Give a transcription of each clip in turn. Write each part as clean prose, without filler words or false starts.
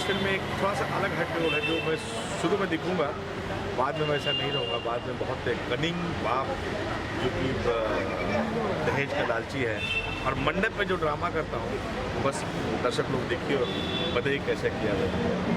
Film में एक थोड़ा सा अलग हट रोल है जो मैं शुरू में दिखूंगा, बाद में वैसा नहीं रहूँगा। बाद में बहुत एक कनिंग बाप जो कि दहेज का लालची है और मंडप पे जो ड्रामा करता हूँ, बस दर्शक लोग देखिए और बताइए कैसे किया जाता है।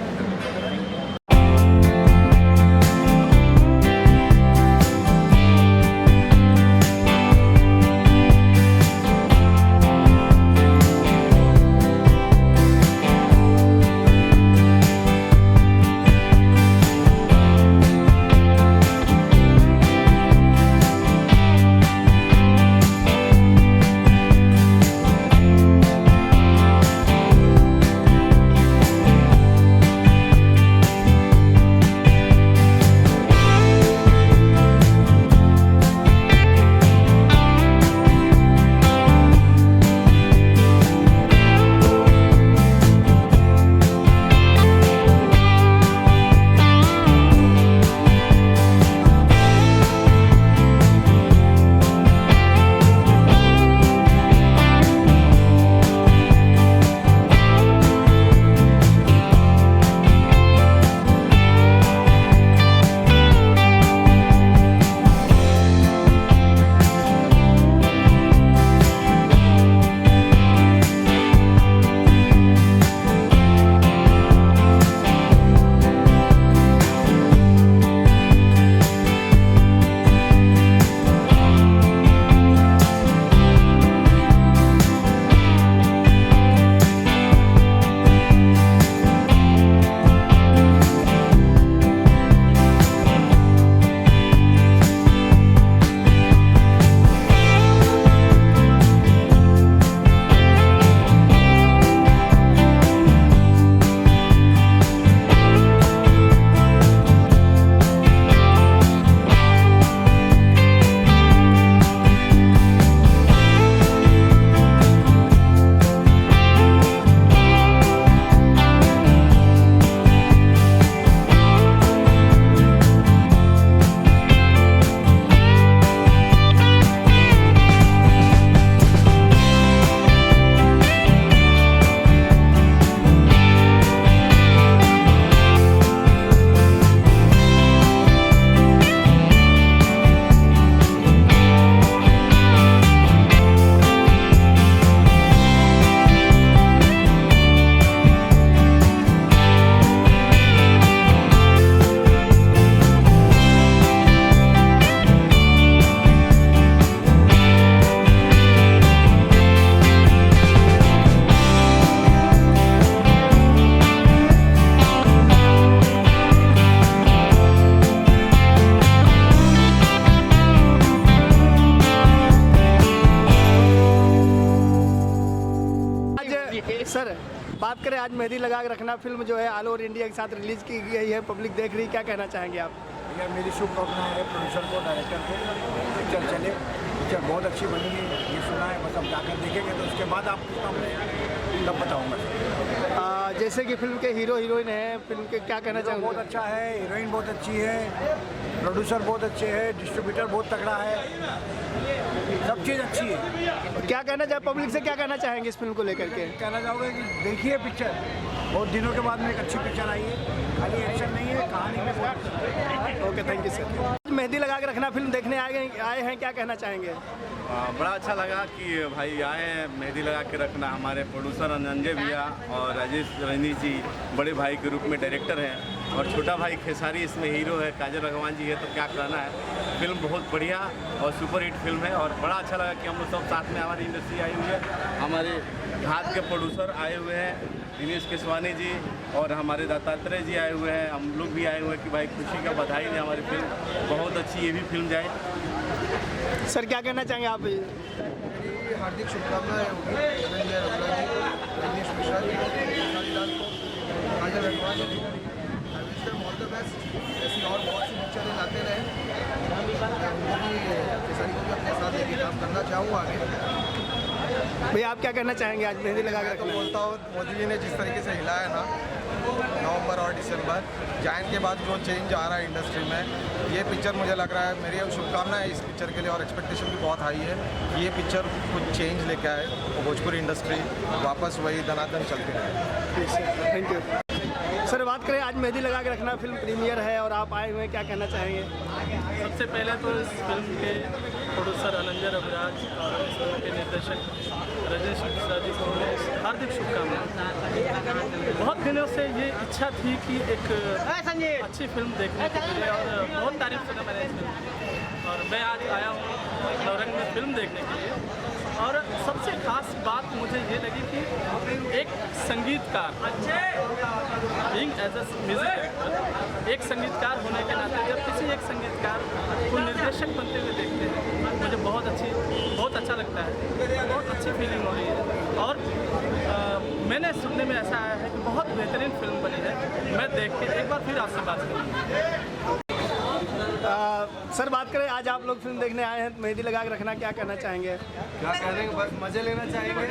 सर बात करें आज मेहंदी लगा के रखना फिल्म जो है ऑल ओवर इंडिया के साथ रिलीज की गई है, पब्लिक देख रही है, क्या कहना चाहेंगे आप? भैया मेरी शुभकामनाएं है प्रोड्यूसर को, डायरेक्टर को, पिक्चर चले, पिक्चर बहुत अच्छी बनी है ये सुना है, बस अब जाकर देखेंगे तो उसके बाद आपको तब बताऊँगा। जैसे कि फिल्म के हीरो हीरोइन हैं, फिल्म के क्या कहना चाहेंगे? बहुत अच्छा है, हीरोइन बहुत अच्छी है, प्रोड्यूसर बहुत अच्छे है, डिस्ट्रीब्यूटर बहुत तगड़ा है, सब चीज़ अच्छी है। क्या कहना चाहे पब्लिक से, क्या कहना चाहेंगे इस फिल्म को लेकर के? कहना चाहूँगा कि देखिए पिक्चर, बहुत दिनों के बाद में एक अच्छी पिक्चर आई है, खाली एक्शन नहीं है, कहानी में बहुत। Okay, thank you sir. Mehndi लगा के रखना फिल्म देखने आए हैं, क्या कहना चाहेंगे? बड़ा अच्छा लगा कि भाई आए हैं मेहंदी लगा के रखना। हमारे प्रोड्यूसर अंजय भैया और राजेश रजनीश जी बड़े भाई के रूप में डायरेक्टर हैं और छोटा भाई खेसारी इसमें हीरो है, काजल रघवान जी है, तो क्या कहना है। फिल्म बहुत बढ़िया और सुपर हिट फिल्म है और बड़ा अच्छा लगा कि हम लोग सब साथ में हमारी इंडस्ट्री आई हुई है, हमारे हाथ के प्रोड्यूसर आए हुए हैं दिनेश केसवानी जी और हमारे दत्तात्रेय जी आए हुए हैं, हम लोग भी आए हुए हैं कि भाई खुशी का बधाई दें, हमारी फिल्म बहुत अच्छी ये भी फिल्म जाए। सर क्या कहना चाहेंगे आप? हार्दिक शुभकामनाएं होगी धनंजय रघुला जी, रजनीश मिश्रा जी, खेसारी लाल को, Kajal Raghwani ji, I wish them all the best. ऐसी और बहुत सी पिक्चरें लाते रहें, उनको भी खेसारी को भी अपने साथ लेके काम करना चाहूँगा आगे। भैया आप क्या कहना चाहेंगे आज मेहंदी लगा मैं कर? तो बोलता हूँ मोदी जी ने जिस तरीके से हिलाया ना नवंबर और दिसंबर जैन के बाद जो चेंज आ रहा है इंडस्ट्री में, ये पिक्चर मुझे लग रहा है, मेरी शुभकामनाएं इस पिक्चर के लिए और एक्सपेक्टेशन भी बहुत हाई है। ये पिक्चर कुछ चेंज लेके आए, भोजपुरी इंडस्ट्री वापस वही धनाधन चलती रहे। Thank you. सर बात करें आज मेहंदी लगा के रखना फिल्म प्रीमियर है और आप आए हुए हैं, क्या कहना चाहेंगे? सबसे पहले तो इस फिल्म के प्रोड्यूसर अनंजय रविराज और इस फिल्म के निर्देशक राजेश मिश्रा जी को हार्दिक शुभकामनाएं। बहुत दिनों से ये इच्छा थी कि एक अच्छी फिल्म देखने के लिए, और बहुत तारीफ सुना मैंने इस फिल्म की, और मैं आज आया हूँ नौरंग में फिल्म देखने के लिए। और सबसे खास बात मुझे ये लगी कि एक संगीतकार being as a music director, एक संगीतकार होने के नाते जब किसी एक संगीतकार को निर्देशक बनते हुए देखते हैं, मुझे बहुत अच्छा लगता है, बहुत अच्छी फीलिंग हो रही है। और मैंने सुनने में ऐसा आया है कि बहुत बेहतरीन फिल्म बनी है। मैं देख के एक बार फिर आपसे बात करूँगा। सर बात करें आज आप लोग फिल्म देखने आए हैं, मेहंदी लगा के रखना, क्या कहना चाहेंगे? क्या करेंगे, बस मज़े लेना चाहेंगे।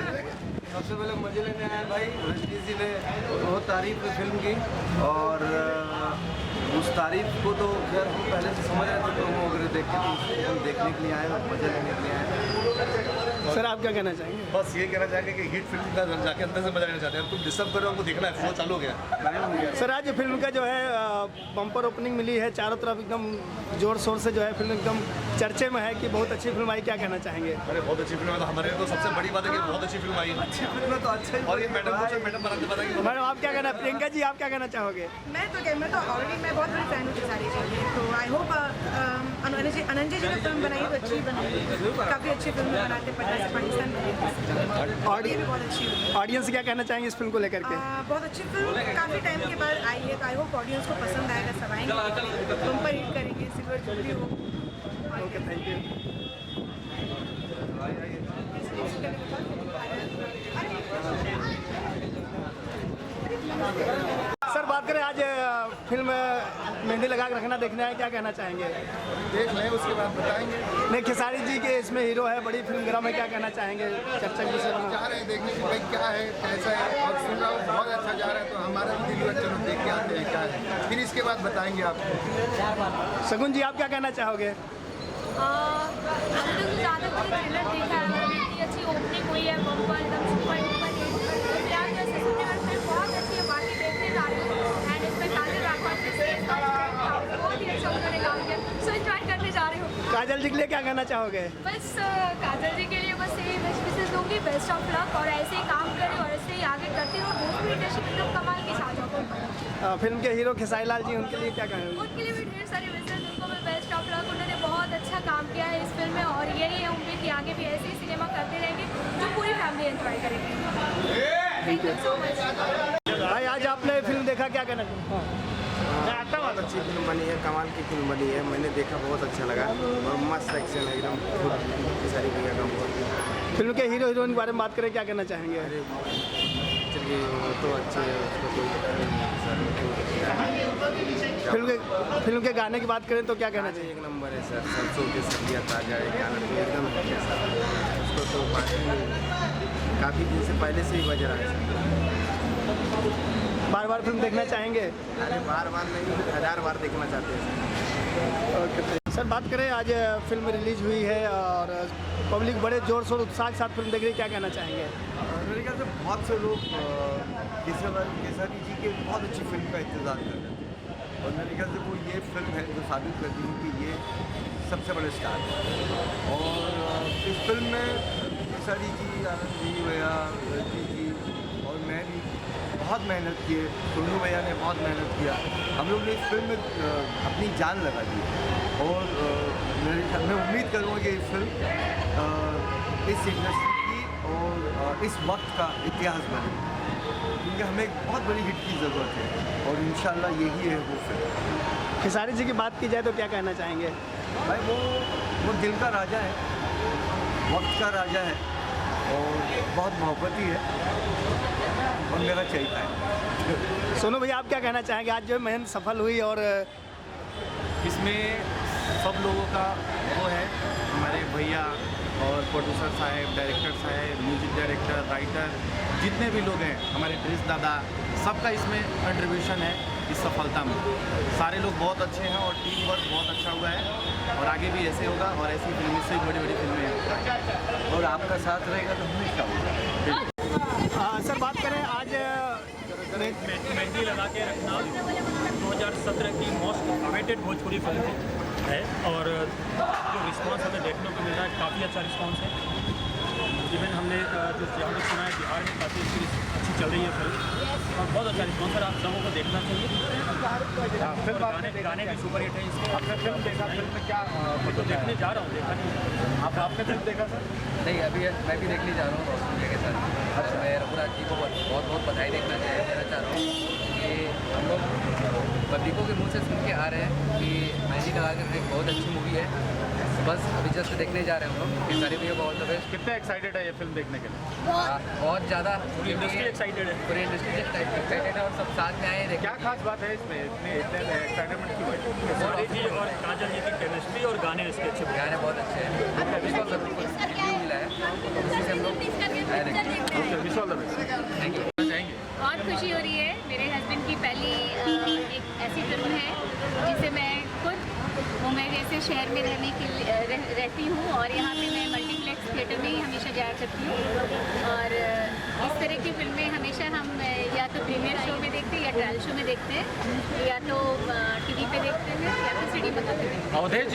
सबसे पहले मज़े लेने आए भाई। रजनीश जी ने बहुत तारीफ की फिल्म की, और उस तारीफ को तो खैर हम पहले से समझ रहे थे, प्रोमो वगैरह देख के हम देखने के लिए आए और मज़े लेने के लिए आए। सर आप क्या कहना चाहेंगे? बस ये कहना चाहेंगे कि हिट फिल्म का जाके अंदर से मजा लेना चाहते हैं। तुम डिस्टर्ब कर रहे हो, हमको देखना है, फ्लो चालू हो गया। सर आज फिल्म का जो है बम्पर ओपनिंग मिली है, चारों तरफ एकदम जोर शोर से जो है फिल्म एकदम चर्चे में है कि बहुत अच्छी फिल्म आई, क्या कहना चाहेंगे? अरे बहुत अच्छी फिल्म है, तो हमारे लिए तो सबसे बड़ी बात है कि बहुत अच्छी फिल्म आई। अच्छी फिल्म है तो अच्छा ही। और ये मैडम बताएंगे। मैडम आप क्या कहना, प्रियंका जी आप क्या कहना चाहोगे? मैं तो ऑलरेडी मैं बहुत बड़ी फैन हूँ सारी चीज़ें, तो आई होप अनंजय जी ने फिल्म बनाई तो अच्छी बनाई, काफ़ी अच्छी फिल्म बनाते पटना से पाकिस्तान में, और ये भी बहुत अच्छी हुई। ऑडियंस क्या कहना चाहेंगे इस फिल्म को लेकर के? बहुत अच्छी फिल्म काफ़ी टाइम के बाद आई है, तो आई होप ऑडियंस को पसंद आएगा, सब आएंगे, फिल्म पर हिट करेंगे, सिल्वर जुबली हो। Okay thank you. सर बात करें आज फिल्म मेहंदी लगा के रखना देखने आए, क्या कहना चाहेंगे? देख लें उसके बाद बताएंगे। नहीं खेसारी जी के इसमें हीरो है, बड़ी फिल्म गरम है, क्या कहना चाहेंगे चर्चा के विषय में? जा रहे हैं देखने की भाई क्या है कैसा है, और सुन रहा हूँ बहुत अच्छा जा रहा है, तो हमारा भी दिल हुआ चलो देख के आते हैं क्या है, फिर इसके बाद बताएंगे आपको। शगुन जी आप क्या कहना चाहोगे? हमने तो ज़्यादा कोई ट्रेलर देखा है, इतनी अच्छी ओपनिंग हुई है, बम्पर एकदम सुपर डुपर हिट, तो फिलहाल जैसे सुनने में फिल्म बहुत अच्छी है, बाकी देखने जा रही हूँ। एंड इसमें काजल राठौर ने स्टेज का बहुत ही अच्छा उन्होंने काम किया, सो एंजॉय करने जा रही हूँ। काजल जी के लिए क्या कहना चाहोगे? बस काजल जी के लिए बस यही विशेष दूँगी, बेस्ट ऑफ लक, और ऐसे ही काम करें और ऐसे ही आगे करती रहो। भोजपुरी इंडस्ट्री एकदम कमाल की छा जाओ। फिल्म के हीरो खेसारी लाल जी, उनके लिए क्या कहेंगे? उनके लिए भी ढेर सारी विशेष, उनको मैं बेस्ट ऑफ लक, उन्होंने बहुत अच्छा काम किया है इस फिल्म में, और यही है उम्मीद कि आगे भी ऐसे ही सिनेमा करते रहेंगे जो पूरी फैमिली एंजॉय करेगी। Thank you so much. भाई आज आपने फिल्म देखा, क्या कहना चाहेंगे? बहुत अच्छी फिल्म बनी है, कमाल की फिल्म बनी है, मैंने देखा, बहुत अच्छा लगा, और मस्त एक्शन है एकदम, सारी भैया का बहुत। फिल्म के हीरो हीरोइन के बारे में बात करें, क्या कहना चाहेंगे? चलिए वो तो अच्छे है, उसको कोई फिल्म के गाने की बात करें तो क्या कहना चाहिए? एक नंबर है सर, सरसों के सब्जियाँ ताजा है, गाना तो एकदम है सर, उसको तो काफ़ी दिन से पहले से ही बज रहा है सर। बार बार फिल्म देखना चाहेंगे? अरे बार बार नहीं, 1000 बार देखना चाहते हैं ओके सर बात करें आज फिल्म रिलीज हुई है और पब्लिक बड़े जोर शोर उत्साह के साथ फिल्म देख रही है, क्या कहना चाहेंगे? मेरे ख्याल से बहुत से लोग केसरी जी के बहुत अच्छी फिल्म का इंतज़ार कर रहे थे, और मेरे ख्याल से वो ये फिल्म है जो साबित करती है कि ये सबसे बड़े स्टार है। और इस फिल्म में केसरी जी, आनंद जी, भैया, रजनीश जी और मैं भी बहुत मेहनत किए, सोनू भैया ने बहुत मेहनत किया, हम लोग ने इस फिल्म में अपनी जान लगा दी, और मेरे ख्याल मैं उम्मीद करूँगा कि ये फिल्म इस इंडस्ट्री की और इस वक्त का इतिहास बने, क्योंकि हमें एक बहुत बड़ी हिट की ज़रूरत है, और इंशाल्लाह यही है वो फिल्म। खेसारी जी की बात की जाए तो क्या कहना चाहेंगे? भाई वो दिल का राजा है, वक्त का राजा है, और बहुत मोहब्बती है, और मेरा चहेता है। सोनू भैया आप क्या कहना चाहेंगे? आज जो मेहनत सफल हुई, और इसमें सब लोगों का वो है, हमारे भैया और प्रोड्यूसर साहब, डायरेक्टर साहब, म्यूजिक डायरेक्टर, राइटर, जितने भी लोग हैं, हमारे ड्रेस दादा, सबका इसमें कंट्रीब्यूशन है इस सफलता में। सारे लोग बहुत अच्छे हैं और टीम वर्क बहुत अच्छा हुआ है, और आगे भी ऐसे होगा, और ऐसी फिल्में से बड़ी बड़ी फिल्में हैं, और आपका साथ रहेगा तो हमेशा होगा। सर बात करें आज अवधेश। मेहंदी लगा के रखना 2017 की मोस्ट अवेटेड भोजपुरी फिल्म है और जो रिस्पांस हमें देखने को मिल रहा है काफ़ी अच्छा रिस्पांस है। इवन हमने जो जहाँ तक सुना है बिहार में काफ़ी अच्छी चल रही है फिल्म और बहुत अच्छा रिस्पांस है। आप सबों को देखना चाहिए। फिल्म गाने भी सुपर हिट है इसके। आपने फिल्म देखा, फिल्म में क्या तो देखने जा रहा हूँ, देखा नहीं। आपने फिल्म देखा सर? नहीं, अभी मैं भी देखने जा रहा हूँ रोशन भैया के साथ। और मैं रघुराज जी को बहुत बहुत बधाई देना चाह रहा हूँ कि हम लोग पब्लिकों के मुँह से सुन के आ रहे हैं कि मेहंदी लगा कर एक बहुत अच्छी मूवी है। बस अभी जस्ट देखने जा रहे हैं हम लोग। सारी भैया बहुत द बेस्ट। कितने एक्साइटेड है ये फिल्म देखने के लिए? बहुत ज़्यादा पूरी इंडस्ट्री एक्साइटेड है। पूरी इंडस्ट्री एक्साइटेड है और सब साथ में आए हैं। क्या खास बात है इसमें इतने एक्साइटमेंट की वजह? सॉरी जी और काजल जी की केमिस्ट्री और गाने इसके अच्छे बने। गाने बहुत अच्छे हैं। अभी को रिव्यू मिला है, उसी से हम लोग wish all the best. Thank you. चाहेंगे बहुत खुशी हो रही है। मेरे हस्बैंड की पहली एक ऐसी फिल्म है जिसे मैं खुद मुंबई जैसे शहर में रहने के लिए रहती हूँ और यहाँ पे मैं मल्टीप्लेक्स थिएटर में ही हमेशा जाया करती हूँ। और इस तरह की फिल्में हमेशा हम या तो प्रीमियर शो में देखते हैं या ट्रायल शो में देखते हैं या तो टीवी पे देखते हैं या तो सिटी पर देखते हैं। अवधेश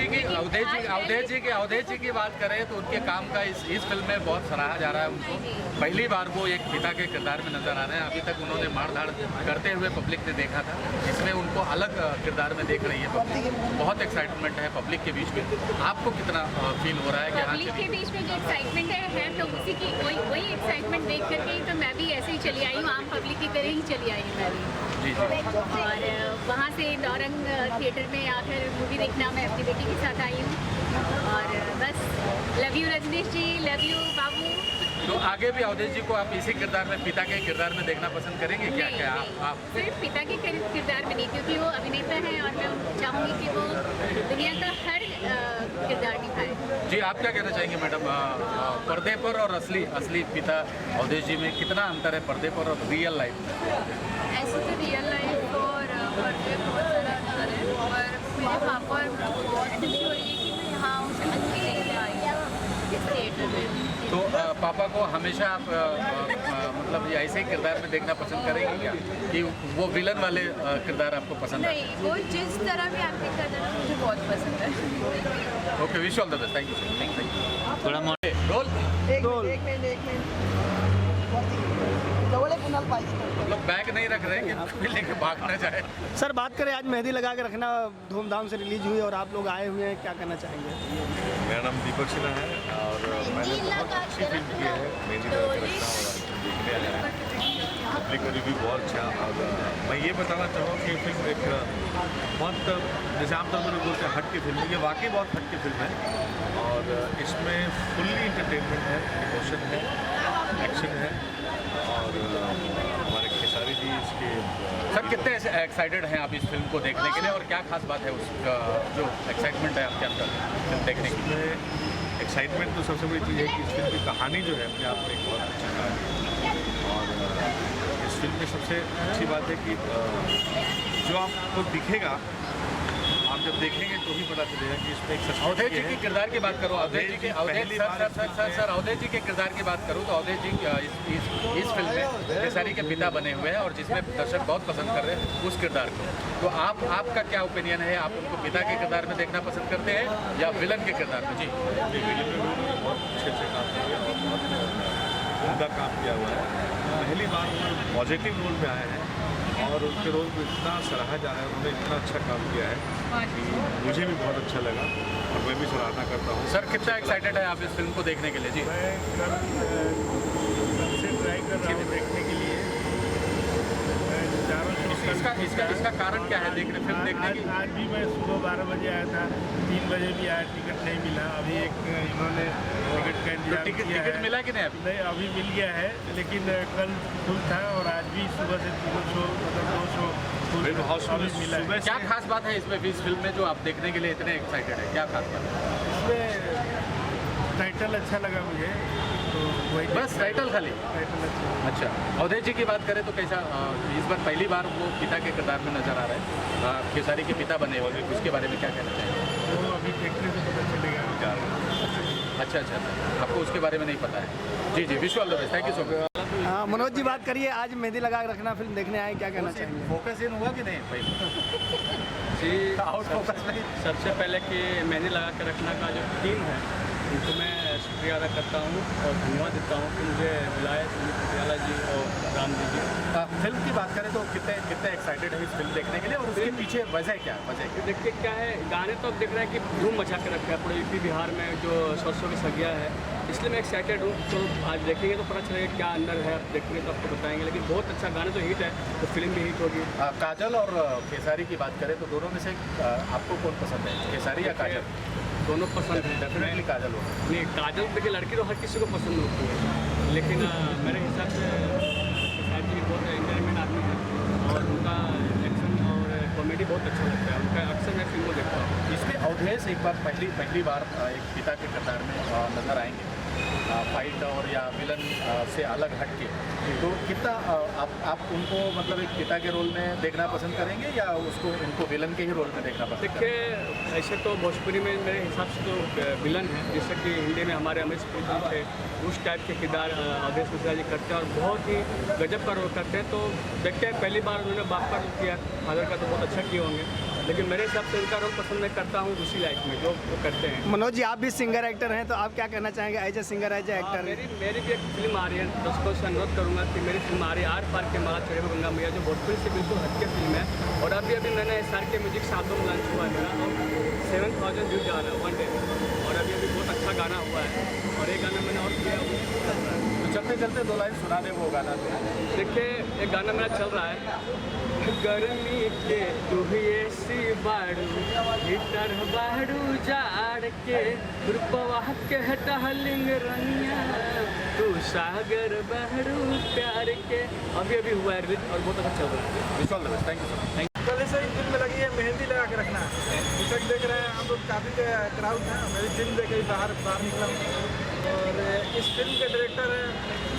जी की बात करें तो उनके काम का इस फिल्म में बहुत सराहा जा रहा है उनको। पहली बार वो एक पिता के किरदार में नजर आ रहे हैं। अभी तक उन्होंने मारधाड़ करते हुए पब्लिक ने देखा था, इसमें उनको अलग किरदार में देख रही है पब्लिक। बहुत एक्साइटमेंट है पब्लिक के बीच में। आपको कितना फील हो रहा है कि पब्लिक के बीच में जो एक्साइटमेंट है तो उसी की वही एक्साइटमेंट देख करके ही तो मैं भी ऐसे ही चली आई हूँ, आम पब्लिक की तरह ही चली आई हूँ मैं भी। और वहाँ से नौरंग थिएटर में आकर मूवी देखना मैं अपनी बेटी के साथ आई हूँ। और बस love you Rajneesh ji, love you बाबू। तो आगे भी अवधेश जी को आप इसी किरदार में, पिता के किरदार में देखना पसंद करेंगे क्या? क्या आप सिर्फ पिता के किरदार में नहीं, क्योंकि वो अभिनेता हैं और मैं चाहूँगी कि वो दुनिया का हर किरदार निभाए। जी, आप क्या कहना चाहेंगे मैडम? पर्दे पर और असली पिता अवधेश जी में कितना अंतर है, पर्दे पर और रियल लाइफ? ऐसे तो रियल लाइफ और पर्दे बहुत सारा अंतर है। और मेरे पापा और बहुत खुशी हो रही है कि मैं यहाँ उसे अच्छी देखने आई हूँ इस थिएटर में। तो पापा को हमेशा आप मतलब ये ऐसे ही किरदार में देखना पसंद करेंगे क्या, कि वो विलन वाले किरदार आपको पसंद नहीं, वो जिस तरह भी एक्टिंग करते हैं मुझे बहुत पसंद है। Okay, wish all the best. Thank you sir. Thank you. थोड़ा मोटे रोल एक मिनट मतलब बैग नहीं रख रहे हैं कि लेके भाग ना जाए। सर, बात करें आज मेहंदी लगा के रखना धूमधाम से रिलीज हुई और आप लोग आए हुए हैं, क्या कहना चाहेंगे? मेरा नाम दीपक सिन्हा है और मैंने बहुत अच्छी फिल्म की है मेहंदी लगा के रखना और देखने आया है। पब्लिक का रिव्यू बहुत अच्छा। और मैं ये बताना चाहूँगा कि फिल्म एक बहुत जैसे आमतौर पर बोलते हैं हट की फिल्म है, ये वाकई बहुत हट की फिल्म है। और इसमें फुल्ली इंटरटेनमेंट है, इमोशन है, एक्शन है। और हमारे खेसारी जी इसके सर, कितने एक्साइटेड हैं आप इस फिल्म को देखने के लिए और क्या खास बात है उसका जो एक्साइटमेंट है आपके अंदर फिल्म देखने के लिए? एक्साइटमेंट तो सबसे बड़ी चीज़ है कि इस फिल्म की कहानी जो है अपने आप में एक बहुत अच्छी कहानी है। और इस फिल्म में सबसे अच्छी बात है कि जो आपको दिखेगा, आप जब देखेंगे तो ही पता चलेगा कि इसमें एक अवधेश जी के किरदार की बात करो, अवधेश जी के अवधेश जी के किरदार की बात करूँ तो अवधेश जी इस फिल्म में खेसारी के पिता बने हुए हैं और जिसमें दर्शक बहुत पसंद कर रहे हैं उस किरदार को। तो आपका क्या ओपिनियन है? आप उनको पिता के किरदार में देखना पसंद करते हैं या विलन के किरदार में? जी, विलन में बहुत अच्छे काम किए और बहुत उमदा काम किया हुआ है। पहली बार वो पॉजिटिव रोल में आए हैं और उनके रोल को इतना सराहा जा रहा है, उन्होंने इतना अच्छा काम किया है कि मुझे भी बहुत अच्छा लगा और मैं भी सराहना करता हूँ। सर, कितना एक्साइटेड है आप इस फिल्म को देखने के लिए? जी, मैं कल से ट्राई कर रहा हूँ देखने के लिए। इसका कारण क्या है फिल्म देखने की? आज भी मैं सुबह 12 बजे आया था, 3 बजे भी आया, टिकट नहीं मिला। अभी एक इन्होंने टिकट का इंतजाम किया है। टिकट मिला कि नहीं अभी? नहीं, अभी मिल गया है, लेकिन कल फुल था और आज भी सुबह से 2 शो मिला है। क्या खास बात है इसमें, इस फिल्म में जो आप देखने के लिए इतने एक्साइटेड है? क्या खास बात है इसमें? टाइटल अच्छा लगा मुझे, तो वही बस टाइटल खाली? टाइटल अच्छा। अवधेश जी की बात करें तो कैसा, इस बार पहली बार वो पिता के किरदार में नजर आ रहे हैं, खेसारी के पिता बने हुए, उसके बारे में क्या कहना चाहिए? वो अभी देखने से पता चलेगा। अच्छा, आपको उसके बारे में नहीं पता है? जी, wish all the best. Thank you so much. Manoj ji बात करिए, आज मेहंदी लगा के रखना फिल्म देखने आए, क्या कहना चाहेंगे? फोकस इन हुआ कि नहीं भाई? जी आउट फोकस नहीं। सबसे पहले कि मेहंदी लगा के रखना का जो टीम है उनको मैं शुक्रिया अदा करता हूँ और धन्यवाद देता हूँ कि मुझे बुलाए सुमित पटियाला जी और राम जी। फिल्म की बात करें तो कितने एक्साइटेड है इस फिल्म देखने के लिए, और उसके पीछे वजह क्या देखिए क्या है, गाने तो अब देख रहे हैं कि धूम मचा के रखा है पूरे यूपी बिहार में, जो सरसों की सगिया है, इसलिए मैं एक्साइटेड हूँ। तो आज देखेंगे तो पता चलेगा क्या अंदर है, देखेंगे तो आपको बताएंगे। लेकिन बहुत अच्छा गाना तो हिट है, तो फिल्म भी हिट होगी। काजल और खेसारी की बात करें तो दोनों में से आपको कौन पसंद है, खेसारी या काजल? दोनों पसंद है, डेफिनेटली काजल हो। नहीं, काजल देखिए लड़की तो हर किसी को पसंद होती है, लेकिन मेरे हिसाब से खेसारी जी बहुत एंटरटेनमेंट आदमी है और उनका एक्शन और कॉमेडी बहुत अच्छा लगता है, उनका अक्सर मैं फिल्मों देखता हूँ। इसमें अवधेश एक बार पहली बार एक पिता के किरदार में नजर आएंगे, फाइट और या विलन से अलग हटके, तो कितना आप उनको मतलब एक पिता के रोल में देखना पसंद करेंगे या उनको विलन के ही रोल में देखना पसंद करेंगे? देखिए ऐसे तो भोजपुरी में मेरे हिसाब से तो विलन है, जैसे कि हिंदी में हमारे अमरीश पुरी थे, उस टाइप के किरदार अवधेश मिश्रा जी करते हैं और बहुत ही गजब का रोल करते हैं। तो देखते हैं, पहली बार उन्होंने बाप का रोल किया, फादर का तो बहुत अच्छा किए होंगे, लेकिन मेरे हिसाब से उनका रोल पसंद मैं करता हूँ दूसरी लाइफ में जो वो करते हैं। मनोज जी आप भी सिंगर एक्टर हैं, तो आप क्या कहना चाहेंगे as a singer, as a actor? मेरी भी एक फिल्म आ रही है, दर्शकों से अनुरोध करूँगा कि मेरी फिल्म आ रही है आर पार के माला चढ़े हुए गंगा मैया, जो भोजपुरी से बिल्कुल हटके फिल्म है। और अभी मैंने SR के म्यूजिक से एल्बम लॉन्च हुआ है मेरा, और 7000 व्यूज जा रहा है 1 डे में, और अभी बहुत अच्छा गाना हुआ है, और एक गाना मैंने और किया है। तो चलते चलते 2 लाइन सुना दे वो गाना। देखिए एक गाना मेरा चल रहा है, गर्मी के तू ऐसी बाड़ू भीतर बाड़ू जाड़ के रुपवा के टहलिंग रनिया तू सागर बाड़ू प्यार के। अभी हुआ है रिलीज और बहुत अच्छा चल रहा है। Thank you sir. कल से ही फिल्म लगी है मेहंदी लगा के रखना। जैसा कि देख रहे हैं हम लोग, काफ़ी क्राउड है। मेरी फिल्म देख के बाहर निकला हूँ, और इस फिल्म के डायरेक्टर हैं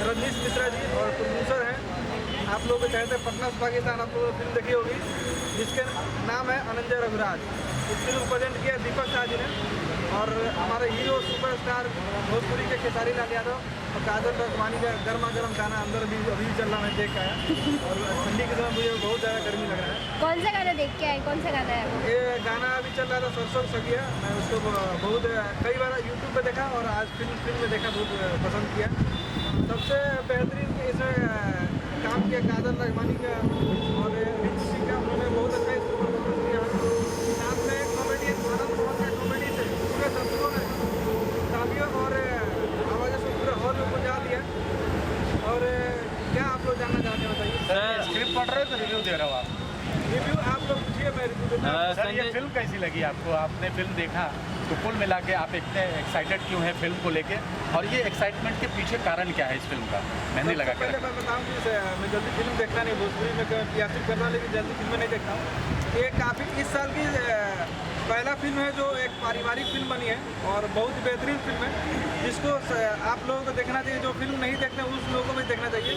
रजनीश मिश्रा जी और प्रोड्यूसर हैं, आप लोग कहते हैं पटना से पाकिस्तान, आप लोग फिल्म देखी होगी, जिसके नाम है अनंजय रघुराज। इस फिल्म को प्रेजेंट किया दीपक शाह जी ने, और हमारे हीरो सुपरस्टार भोजपुरी के खेसारी लाल यादव और काजल रखवानी का गर्मा गर्म गाना अंदर अभी चल रहा, मैं देख के आया, और ठंडी के समय मुझे बहुत ज़्यादा गर्मी लग रहा है। कौन सा गाना देख के आए, कौन सा गाना है? ये गाना अभी चल रहा था सरसों की सगिया, मैं उसको बहुत कई बार यूट्यूब पे देखा और आज फिल्म में देखा, बहुत पसंद किया। सबसे बेहतरीन इसमें काम किया काजल रखवानी का और रिंची सिंह का, उन्होंने बहुत अच्छा परफॉर्मेंस किया। साथ में कॉमेडी आनंद मोहन का कॉमेडी से पूरे दर्शकों ने तालियों और आवाज़ों से पूरे हॉल में पहुँचा दिया। और क्या आप लोग जानना चाहते हैं, बताइए। स्क्रिप्ट पढ़ रहे हो तो रिव्यू दे रहा हूँ आप? रिव्यू आप लोग पूछिए, मैं रिव्यू देता हूँ। सर ये फिल्म कैसी लगी आपको? आपने फिल्म देखा तो कुल मिला के आप इतने एक्साइटेड क्यों हैं फिल्म को लेके, और ये एक्साइटमेंट के पीछे कारण क्या है इस फिल्म का? मेहंदी लगा के पहले मैं बताऊँ कि मैं जल्दी फिल्म देखता नहीं, भोजपुरी में यात्रिक करना, लेकिन जल्दी फिल्में नहीं देखता हूँ। ये काफ़ी इस साल की पहला फिल्म है जो एक पारिवारिक फिल्म बनी है, और बहुत बेहतरीन फिल्म है, जिसको आप लोगों को देखना चाहिए। जो फिल्म नहीं देखते हैं उस लोगों को भी देखना चाहिए।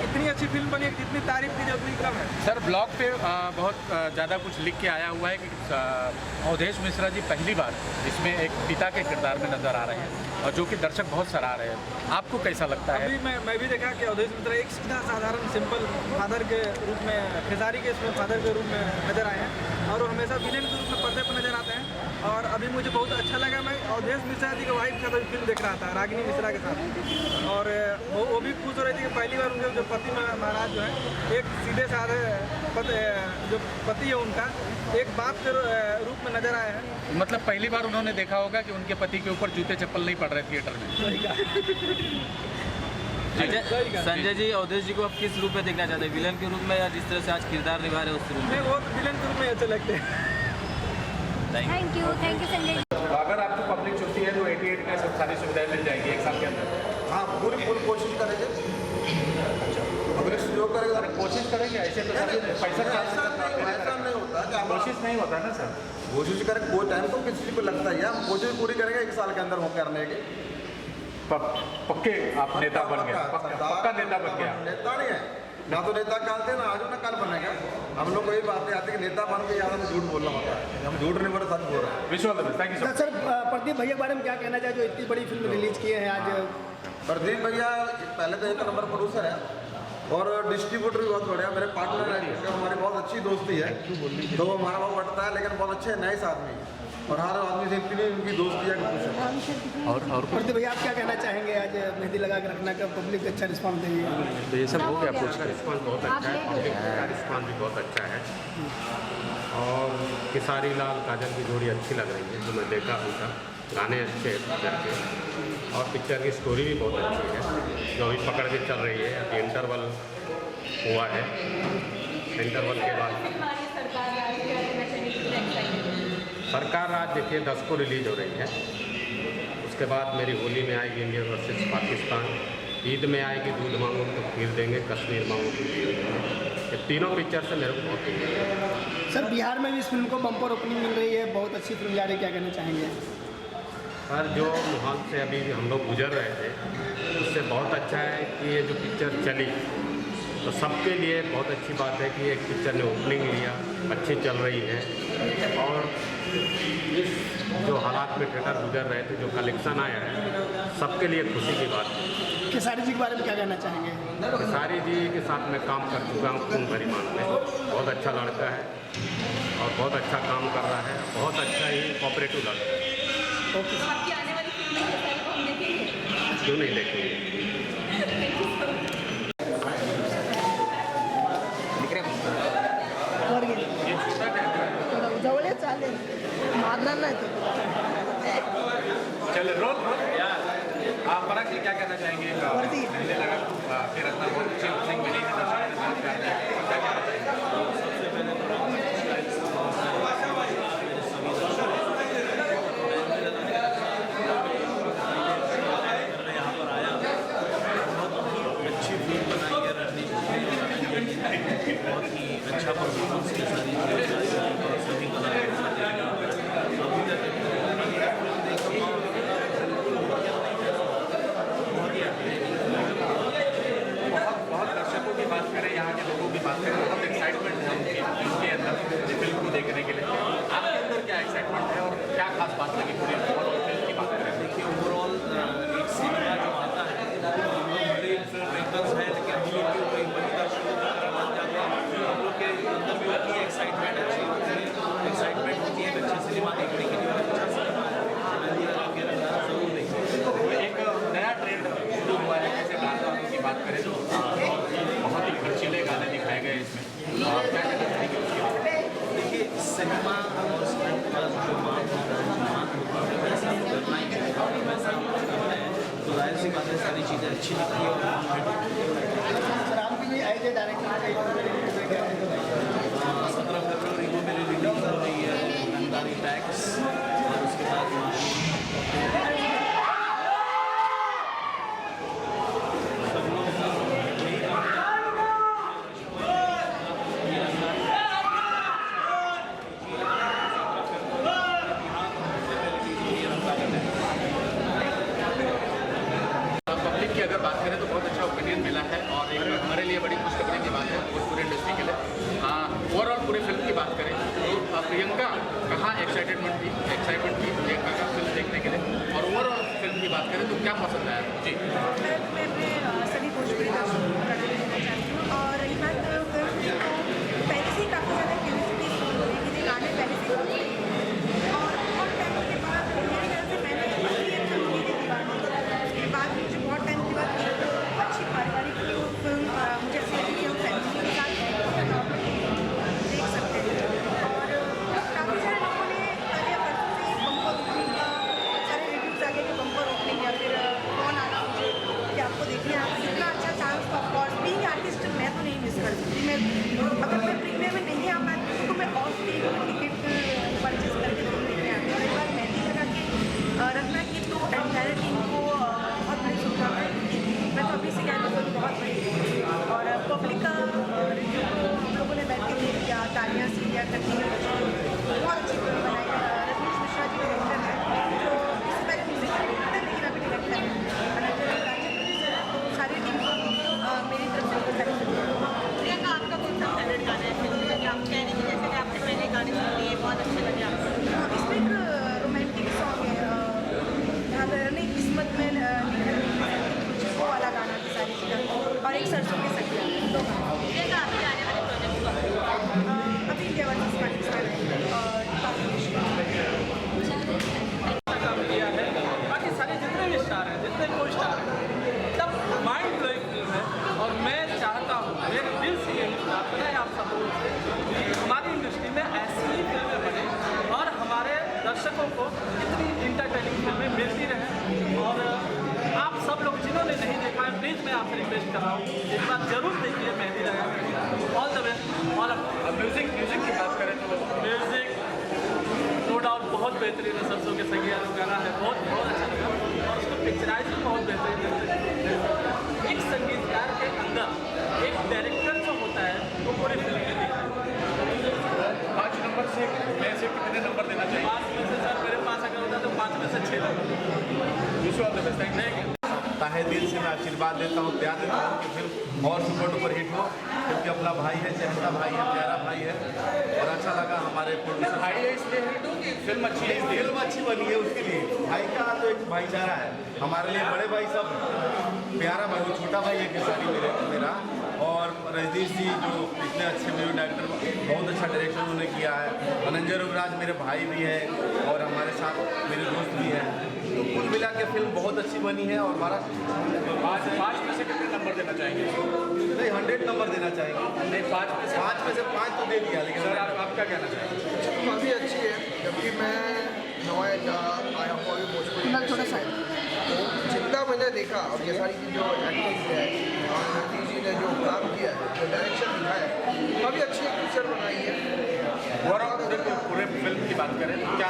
इतनी अच्छी फिल्म बनी है, जितनी तारीफ की जाती कम है। सर ब्लॉग पे बहुत ज़्यादा कुछ लिख के आया हुआ है कि अवधेश मिश्रा जी पहली बार इसमें एक पिता के किरदार में नजर आ रहे हैं, और जो कि दर्शक बहुत सराह रहे हैं। आपको कैसा लगता है? अभी मैं भी देखा कि अवधेश मिश्रा एक सीधा साधारण सिंपल फादर के रूप में, खेसारी के इसमें फादर के रूप में नजर आए हैं, और वो हमेशा विलेन के रूप में पर्दे पर नजर आते हैं। और अभी मुझे बहुत अच्छा लगा, मैं अवधेश मिश्रा जी के वाइफ के साथ अभी फिल्म देख रहा था, रागिनी मिश्रा के साथ, और वो भी खुश हो रही थी कि पहली बार उनके जो पति महाराज जो है, एक सीधे साधे जो पति है उनका, एक बाप के रूप में नजर आए हैं। मतलब पहली बार उन्होंने देखा होगा कि उनके पति के ऊपर जूते चप्पल नहीं पड़ रहे थिएटर में। संजय जी अवधेश जी को आप किस रूप में देखना चाहते हैं, विलन के रूप में या जिस तरह से आज किरदार निभा रहे हैं उस रूप में? वो विलन के रूप में अच्छे लगते हैं। Thank you Sanjay ji. तो अगर आपको पब्लिक छुट्टी है तो 88 में सब सारी सुविधाएं मिल जाएगी एक साल के अंदर। हाँ, पूरी कोशिश करेंगे, अगर सहयोग करेंगे। अरे कोशिश करेंगे, ऐसे तो सर पैसा ऐसा नहीं होता कि कोशिश नहीं होता ना सर। कोशिश करें, कोई टाइम तो किसी चीज़ को लगता ही है, हम कोशिश पूरी करेंगे 1 साल के अंदर हो करने की। पक्के आप नेता बन गए, पक्का नेता बन गया। नेता नहीं है ना, तो नेता काल थे ना, आज ना कल बनेगा। हम लोग को यही बातें आती है कि नेता बन के यार हमें झूठ बोलना होता है, हम झूठ नहीं बोल रहे, सच बोल रहे हैं। विश्वास थैंक यू सर। प्रदीप भैया के बारे में क्या कहना चाहिए, जो इतनी बड़ी फिल्म रिलीज किए हैं आज? प्रदीप भैया पहले तो 1 नंबर प्रोड्यूसर है और डिस्ट्रीब्यूटर भी बहुत बढ़िया, मेरे पार्टनर है, हमारी बहुत अच्छी दोस्ती है। तो हमारा बहुत बढ़ता है, लेकिन बहुत अच्छे नाइस आदमी है और हर आदमी से इतनी उनकी दोस्ती है कि और प्रदीप भैया आप क्या कहना चाहेंगे? आज मेहंदी लगा के रखना का पब्लिक अच्छा रिस्पॉन्स दे रही है। तो ये सब हो गया पूछ उसका रिस्पॉन्स बहुत अच्छा है, पब्लिक का रिस्पॉन्स भी बहुत अच्छा है। और खेसारी लाल काजल की जोड़ी अच्छी लग रही है, जो मैं देखा उनका, गाने अच्छे हैं पिक्चर के और पिक्चर की स्टोरी भी बहुत अच्छी है जो अभी पकड़ के चल रही है। अभी इंटरवल हुआ है, इंटरवल के बाद सरकार राज देखिए 10 को रिलीज हो रही है। उसके बाद मेरी होली में आएगी इंडिया वर्सेस पाकिस्तान, ईद में आएगी दूध मांगो तो खीर देंगे, कश्मीर मांगो तो खीर देंगे। ये तीनों पिक्चर से मेरे को बहुत ही सर बिहार में भी इस फिल्म को बम्पर ओपनिंग मिल रही है, बहुत अच्छी फिल्म जा रही है, क्या कहना चाहेंगे? सर जो माहौल से अभी हम लोग गुजर रहे थे उससे बहुत अच्छा है कि ये जो पिक्चर चली तो सबके लिए बहुत अच्छी बात है कि एक पिक्चर ने ओपनिंग लिया, अच्छी चल रही है। और इस जो हालात में थिएटर गुजर रहे थे, जो कलेक्शन आया है, सबके लिए खुशी की बात है। खेसारी जी के बारे में क्या कहना चाहेंगे? खेसारी जी के साथ मैं काम कर चुका हूँ खून भरी मान में, बहुत अच्छा लड़का है और बहुत अच्छा काम कर रहा है, बहुत अच्छा ही कोऑपरेटिव लड़का है। आपकी आने वाली फिल्में खेसारी को हम देखेंगे? क्यों नहीं देखेंगे? जवळ चालेल मारणार नाही तो चलो रोल आप पराग जी क्या कहना चाहेंगे? मेहंदी लगा के रखना बहुत अच्छी ओपनिंग मिली है, दर्शकों ने बहुत प्यार दिया, क्या कहना चाहेंगे? अच्छी फिल्म बनाई है रणनीति, बहुत ही अच्छा परफॉर्मेंस के साथ सभी कलाकारों अभी तक बहुत दर्शकों की बात करें, यहाँ के लोगों की बात करें, बहुत एक्साइटमेंट है उनके अंदर फिल्म को देखने के लिए। आपके अंदर क्या एक्साइटमेंट है और क्या खास बात लगी पूरी ओवरऑल फिल्म की बात करें? देखिए ओवरऑल एक सिनेमा जो आता है, हम लोग बड़े फिल्म मेकर्स हैं, लेकिन हम लोग को एक बड़ी दर्शकों का करवाना चाहते हैं। हम लोग के अंदर भी उतनी एक्साइटमेंट अच्छी एक्साइटमेंट होती है अच्छी सिनेमा देखने के लिए, अच्छा सिनेमा है, मेहंदी लगा के रखना जरूर देखें। एक नया ट्रेंड शुरू हुआ है, जैसे गानों की बात करें तो बहुत ही खर्चीले गाने दिखाए गए इसमें, और क्या कहना चाहेंगे उसके बारे में? देखिए सिनेमा और स्क्रिप्ट का जो मान होता है, वैसा करना ही चाहिए, वैसा हम करते हैं तो जाहिर सी बात है सारी चीज़ें अच्छी दिखती है और आपकी भी आई थे डायरेक्टर 17 फरवरी को मेरी रिलीज हो रही है ईमानदारी टैक्स, और उसके बाद सब लोग पब्लिक की अगर बात करें तो बहुत अच्छा ओपिनियन मिला है और एक हमारे लिए बड़ी खुशखबरी की बात है पूरी इंडस्ट्री के लिए। ओवरऑल पूरी फिल्म की बात करें तो प्रियंका कहाँ एक्साइटमेंट थी प्रियंका का फिल्म देखने के लिए, और ओवरऑल फिल्म की बात करें तो क्या पसंद आया जी? मैं अपने सभी भोजपुरी दर्शकों को प्रणाम करना चाहती हूँ। और रही बात फिल्म की, तो पहले से ही काफ़ी ज़्यादा क्यूरियोसिटी हो रही थी, गाने पहले से और बहुत टाइम के बाद मेरे ख्याल से मैंने अपनी एक फिल्म की देखी गाने, उसके बाद मुझे बहुत टाइम के बाद एक अच्छी पारिवारिक फिल्म मुझे ऐसी लगी कि हम फैमिली के साथ देख सकते हैं। और काफ़ी सारे लोगों ने पहले परसों से बम्पर ओपनिंग का सारे रिव्यूज़ आ गए कि बम्पर ओपनिंग या फिर कौन आना मुझे कि आपको देखने आप जितना अच्छा चांस तो ऑफकोर्स बेहतरीन है, सरसों के सगिया जो गाना है बहुत बहुत अच्छा लगा और उसको पिक्चराइज भी बहुत बेहतरीन है। एक संगीतकार के अंदर एक डायरेक्टर जो होता है वो पूरी फिल्म में दिखता है। 5 नंबर से में से कितने नंबर देना चाहिए? 5 में से सर मेरे पास अगर होता तो 5 में से 6 number. Wish all the best. Thank you. तहे दिल से मैं आशीर्वाद देता हूँ, प्यार देता हूँ कि फिल्म और सुपर डुपर हिट हो, क्योंकि अपना भाई है, चहता भाई है, प्यारा भाई है और अच्छा लगा हमारे प्रोड्यूसर भाई है इसलिए हिट हो कि फिल्म अच्छी है इसलिए? फिल्म अच्छी बनी है उसके लिए। भाई का तो एक भाईचारा है हमारे लिए, बड़े भाई सब प्यारा भाई, छोटा भाई है खेसारी मेरा और रजनीश जी जो इतने अच्छे म्यूजिक डायरेक्टर, बहुत अच्छा डायरेक्शन उन्होंने किया है। अनंजय रघुराज मेरे भाई भी हैं और हमारे साथ मेरे दोस्त भी हैं, तो कुल मिला के फिल्म बहुत अच्छी बनी है और हमारा 5 में से कितने नंबर देना चाहेंगे? नहीं 100 नंबर देना चाहेंगे। नहीं 5 में से 5 तो दे दिया, लेकिन सर आप क्या कहना चाहेंगे? काफ़ी अच्छी है, जबकि मैं नवा आया हूँ अभी भोजपुरी थोड़ा सा, तो जितना मैंने देखा और ये सारी चीज़ जो एक्टिंग है और मोदी जी ने जो काम किया है, जो डायरेक्शन दिखाया है, काफ़ी अच्छी एक पिक्चर बनाई है। ओवरऑल पूरे फिल्म की बात करें तो क्या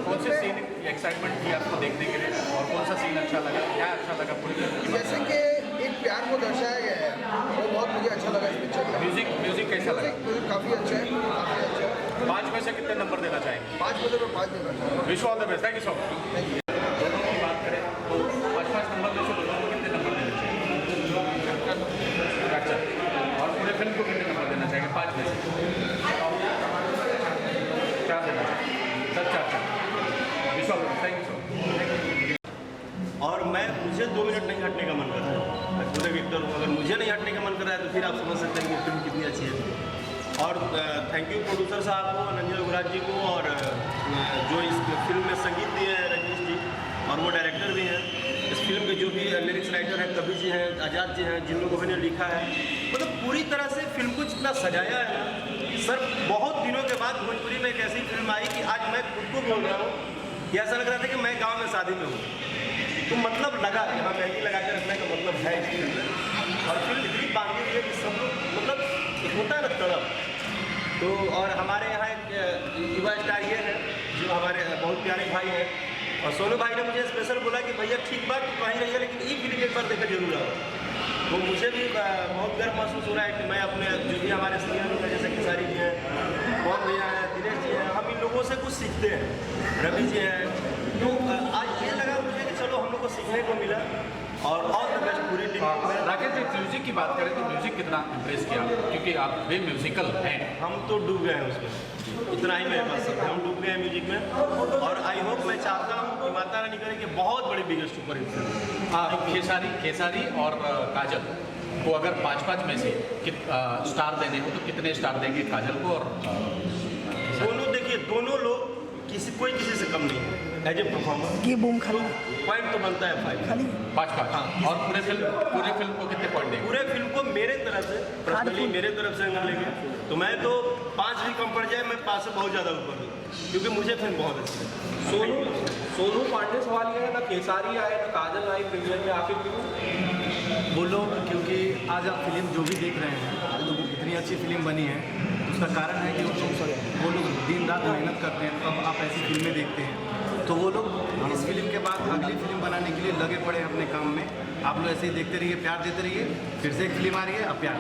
कौन से सीन एक्साइटमेंट की आपको देखने के लिए और कौन सा सीन अच्छा लगा, क्या अच्छा लगा पूरी फिल्म की? जैसे कि एक प्यार को दर्शाया गया है, वो बहुत मुझे अच्छा लगा इस पिक्चर में। म्यूजिक कैसा लगा? म्यूजिक काफ़ी अच्छा है, काफ़ी अच्छा है। 5 में से कितने नंबर देना चाहेंगे? 5 में से मैं 5 देना चाहूँगा। Wish all the best. Thank you so much. दोनों की बात करें तो 5 नंबर में से दोनों को कितने नंबर देना चाहिए? अच्छा, और पूरे फिल्म को कितने नंबर देना चाहिए? 5 में से 4 देना चाहिए। Sir 4। Wish all the best. Thank you so much. और मुझे 2 मिनट नहीं हटने का मन कर रहा है, मैं खुद एक एक्टर हूँ, अगर मुझे नहीं हटने का मन कर रहा है तो फिर आप समझ सकते हैं कि फिल्म कितनी अच्छी है। और थैंक यू प्रोड्यूसर साहब को, अनंजय रघुराज जी को, और जो इस फिल्म में संगीत दिए हैं रजनीश जी, और वो डायरेक्टर भी हैं। इस फिल्म के जो भी लिरिक्स राइटर हैं, कबीर जी हैं, आज़ाद जी हैं, जिन लोगों ने लिखा है, मतलब पूरी तरह से फिल्म को जितना सजाया है ना सर, बहुत दिनों के बाद भोजपुरी में एक ऐसी फिल्म आई कि आज मैं खुद को बोल रहा हूँ कि ऐसा लग रहा था कि मैं गाँव में शादी में हूँ, तो मतलब लगा यहाँ मेहंदी लगा के रखने का मतलब है इस फिल्म में। और फिल्म इतनी बांधी हुई है कि सब लोग मतलब एक होता है ना तड़प, तो और हमारे यहाँ एक युवा स्टार ये है जो हमारे बहुत प्यारे भाई हैं, और सोनू भाई ने मुझे स्पेशल बोला कि भैया ठीक बात वहीं रहिए लेकिन ये फिल्म एक बार देखकर जरूर आओ। तो मुझे भी बहुत गर्व महसूस हो रहा है कि मैं अपने जो भी हमारे सीनियर लोग हैं, जैसे खेसारी जी हैं, पवन भैया हैं, दिनेश जी हैं, हम इन लोगों से कुछ सीखते हैं, रवि जी हैं, तो आज ये लगा मुझे कि चलो हम लोग को सीखने को मिला। और ऑल द बेस्ट पूरी टीम को। राकेश जी म्यूजिक की बात करें तो म्यूजिक कितना इम्प्रेस किया, क्योंकि आप भी म्यूजिकल हैं? हम तो डूब गए हैं उसमें, इतना ही मेरे पास है, हम डूब गए हैं म्यूजिक में। और आई होप, मैं चाहता हूँ कि माता रानी करे कि बहुत बड़ी biggest super hit film. Khesari और काजल को अगर 5 में से स्टार देने हो तो कितने स्टार देंगे काजल को और दोनों? देखिए दोनों लोग कोई किसी से कम नहीं है एज ए परफॉर्मर। ये बूम खाली पॉइंट तो बनता है 5 खाली 5। हाँ, और पूरे फिल्म को कितने पॉइंट देंगे? पूरे फिल्म को मेरे तरफ से पर्सनली, मेरे तरफ से अगर लेंगे तो मैं तो 5 भी कम पड़ जाए, मैं 5 से बहुत ज़्यादा ऊपर हूँ, क्योंकि मुझे फिल्म बहुत अच्छी है। सोनू पांडे सवाल ये है, ना खेसारी आए ना काजल आई प्रीमियर में, आखिर क्यों? वो लोग, क्योंकि आज आप फिल्म जो भी देख रहे हैं, आज लोगों को कितनी अच्छी फिल्म बनी है, उसका कारण है कि वो लोग दिन रात मेहनत करते हैं, तब आप ऐसी फिल्में देखते हैं। तो वो लोग इस फिल्म के बाद अगली फिल्म बनाने के लिए लगे पड़े हैं अपने काम में। आप लोग ऐसे ही देखते रहिए, प्यार देते रहिए, फिर से एक फिल्म आ रही है, अब प्यार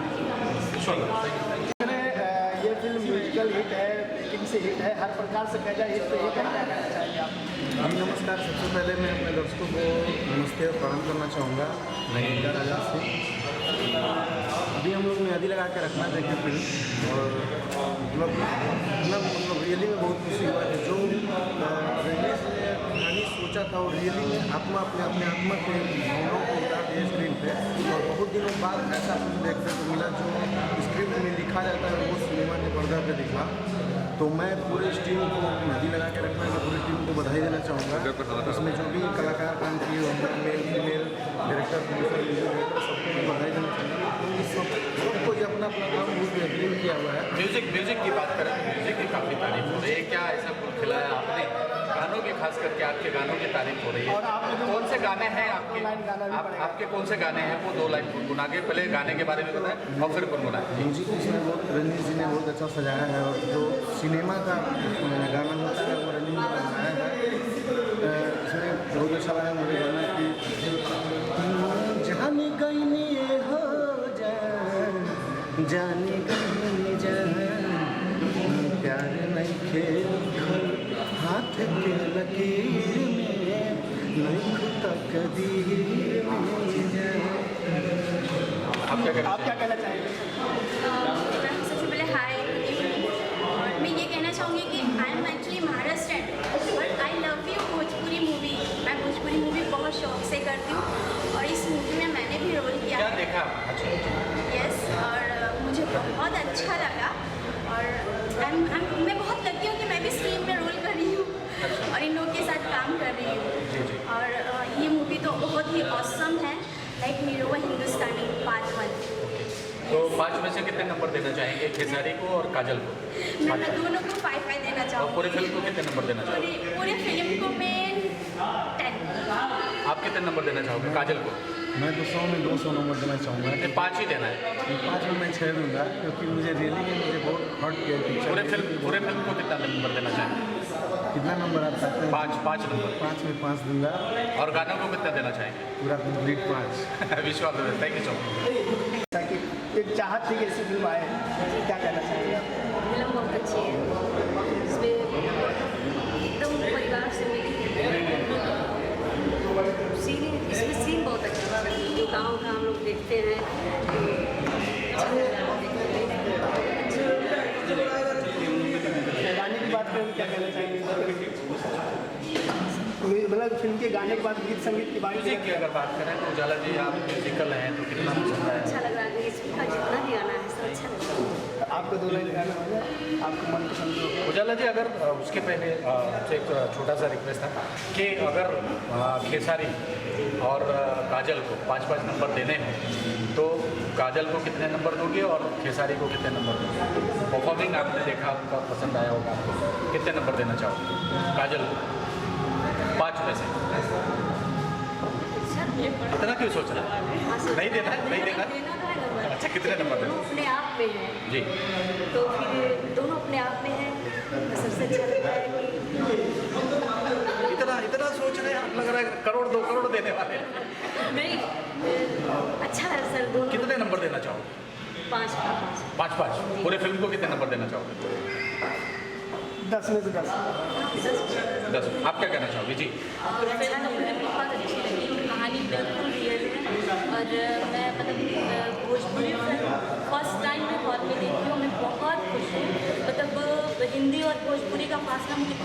ये फिल्म म्यूजिकल हिट है, मेकिंग से हिट है, हर प्रकार से कहा जाए हिट तो हिट है। क्या कहना चाहेंगे आप? जी नमस्कार। सबसे पहले मैं अपने दर्शकों को नमस्ते और प्रणाम करना चाहूँगा नई राजा से। अभी हम लोग मेहंदी लगा के रखना देखे फिल्म, और मतलब रियली में बहुत खुशी हुआ कि जो रजनीश ने कहानी सोचा था और रियली में अपने आत्मा के भावनाओं को उतार दिया स्क्रीन पे। और बहुत दिनों बाद ऐसा कुछ देखने को मिला जो स्क्रिप्ट में लिखा जाता है वो सिनेमा के पर्दा पे दिखा। तो मैं पूरे इस टीम को मेहंदी लगा के रखना है, पूरी टीम को बधाई देना चाहूँगा। उसमें जो भी कलाकार काम किए होंगे, मेल फीमेल डायरेक्टर, प्रोड्यूसर, सबको मैं बधाई देना चाहूँगा। सबको ये अपना काम बहुत बेहतरीन किया हुआ है। म्यूजिक की बात करें तो म्यूजिक की काफ़ी तारीफ हो रही है। क्या ऐसा कुछ खिलाया आपने गानों की खास खास करके आपके गानों की तारीफ हो रही है। और आपने जो कौन से गाने हैं आपके लाइन गाना भी पड़ेगा। आपके कौन से गाने हैं वो 2 लाइन गुनगुना के पहले गाने के बारे में बताएं और फिर गुनगुनाएं। म्यूजिक इसमें बहुत रंजीत जी ने बहुत अच्छा सजाया है और जो सिनेमा का गाना होता है वो रंजीत जी ने बनाया है। इसमें बहुत अच्छा लगा मुझे गाना कि जाने गईनी हो जाने गईनी प्यार नहीं खेल हाथ के लकीर में नहीं खुदा कदीर में। आप क्या कहना चाहेंगे? सबसे पहले हाय, और मैं ये कहना चाहूँगी कि I am actually Maharashtrian but I love you Bhojpuri movie. मैं भोजपुरी मूवी बहुत शौक से करती हूँ और इस मूवी में मैंने भी रोल किया। क्या देखा? यस, और मुझे बहुत अच्छा लगा और मैं बहुत लकी हूँ कि मैं भी स्क्रीन में रोल कर रही हूँ और इन लोगों के साथ काम कर रही हूँ। और ये मूवी तो बहुत ही ऑसम है, लाइक हीरो हिंदुस्तानी पार्ट 1। तो 5 में से कितने नंबर देना चाहेंगे, खेसारी को और काजल को? मैं दोनों को 5 देना और चाहूँगी। पूरे फिल्म को कितने नंबर देना चाहोगे? पूरे फिल्म को मैं 10। आप कितने नंबर देना चाहोगे काजल को? मैं तो 100 में 200 नंबर देना चाहूँगा। 5 ही देना है। 5 में मैं 6 दूँगा क्योंकि मुझे रियली में मुझे बहुत हर्ट किया पिक्चर। पूरे फिल्म को कितना नंबर देना चाहेंगे? कितना नंबर आप चाहते हैं? 5 नंबर। 5 में 5 दूँगा। और गानों को कितना देना चाहेंगे? पूरा कंप्लीट 5। विश्वास है। Thank you so much. ताकि एक चाहत थी कि ऐसी फिल्म आए, क्या कहना चाहेंगे आप? फिल्म बहुत अच्छी है, इसमें एकदम परिवार से मिली सीन, इसमें सीन बहुत अच्छा है जो गाँव का हम लोग देखते हैं। गाने की बात करें क्या कहना चाहेंगे? मतलब फिल्म के गाने के बाद गीत संगीत की बात म्यूजिक की अगर बात करें तो उजाला जी आप म्यूजिकल हैं तो कितना पसंद आया? अच्छा लग रहा है, इसका जितना भी गाना है सब अच्छा लग रहा है। आपको 2 लाइन गाना हो जाए आपको मन पसंद हो। उजाला जी अगर उसके पहले आपसे एक छोटा सा रिक्वेस्ट था कि अगर खेसारी और काजल को 5 नंबर देने हैं तो काजल को कितने नंबर दोगे और खेसारी को कितने नंबर दोगे? परफॉर्मिंग आपने देखा, उनका पसंद आया होगा आपको, कितने नंबर देना चाहोगे काजल को 5 में से? इतना क्यों सोच रहा है? नहीं देना है? नहीं देना? अच्छा, कितने नंबर देना? अपने आप में है जी, तो फिर दोनों अपने आप में है। सबसे अच्छा लगता है कि इतना सोच रहे हैं, लग रहा है करोड़ 2 करोड़ देने वाले हैं। नहीं, अच्छा है सर। दोनों कितने नंबर देना चाहोगे? 5 पूरे फिल्म को कितने नंबर देना चाहोगे? 10 में से 10। 10। आप क्या कहना चाहोगे जी? फिल्म मुझे बहुत अच्छी लगी, कहानी बिल्कुल रियल है और मैं मतलब भोजपुरी फिल्म फर्स्ट टाइम मैं हॉल में देखी हूँ। मैं बहुत खुश हूँ, मतलब हिंदी और भोजपुरी का फासला मुझे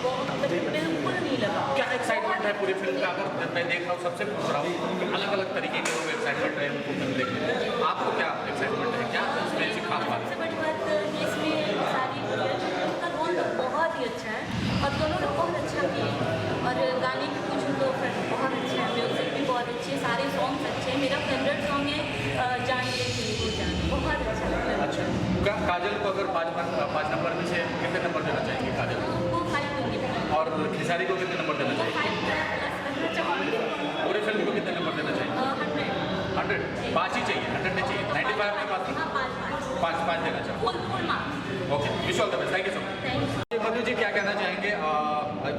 बिल्कुल नहीं लगा। क्या एक्साइटमेंट है पूरी फिल्म का? अगर मैं देख रहा हूँ, सबसे पूछ रहा हूँ, अलग अलग तरीके के लोग एक्साइटमेंट है उनको फिल्म देखने में, आपको क्या एक्साइटमेंट है? क्या इसमें ऐसी खास बात? सबसे बड़ी बात ये इसमें सारी उनका रोल बहुत ही अच्छा है और दोनों ने बहुत अच्छा किए और गाने की कुछ तो बहुत अच्छा है, म्यूजिक भी बहुत अच्छे है, सारे सॉन्ग्स अच्छे हैं। मेरा फेवरेट सॉन्ग है जान ले चली जान, बहुत अच्छा लगता है। अच्छा, काजल को अगर 5 नंबर में से कितने नंबर देना चाहेंगे काजल को? वो 5 दूँगी। और खेसारी को कितने नंबर देना चाहिए? पूरे फिल्म को कितने नंबर देना चाहिए? 100? 5 ही चाहिए, 100 नहीं चाहिए, 95 में 5 देना चाहिए। Okay, wish all the best, thank you so much. Madhu ji क्या कहना चाहेंगे?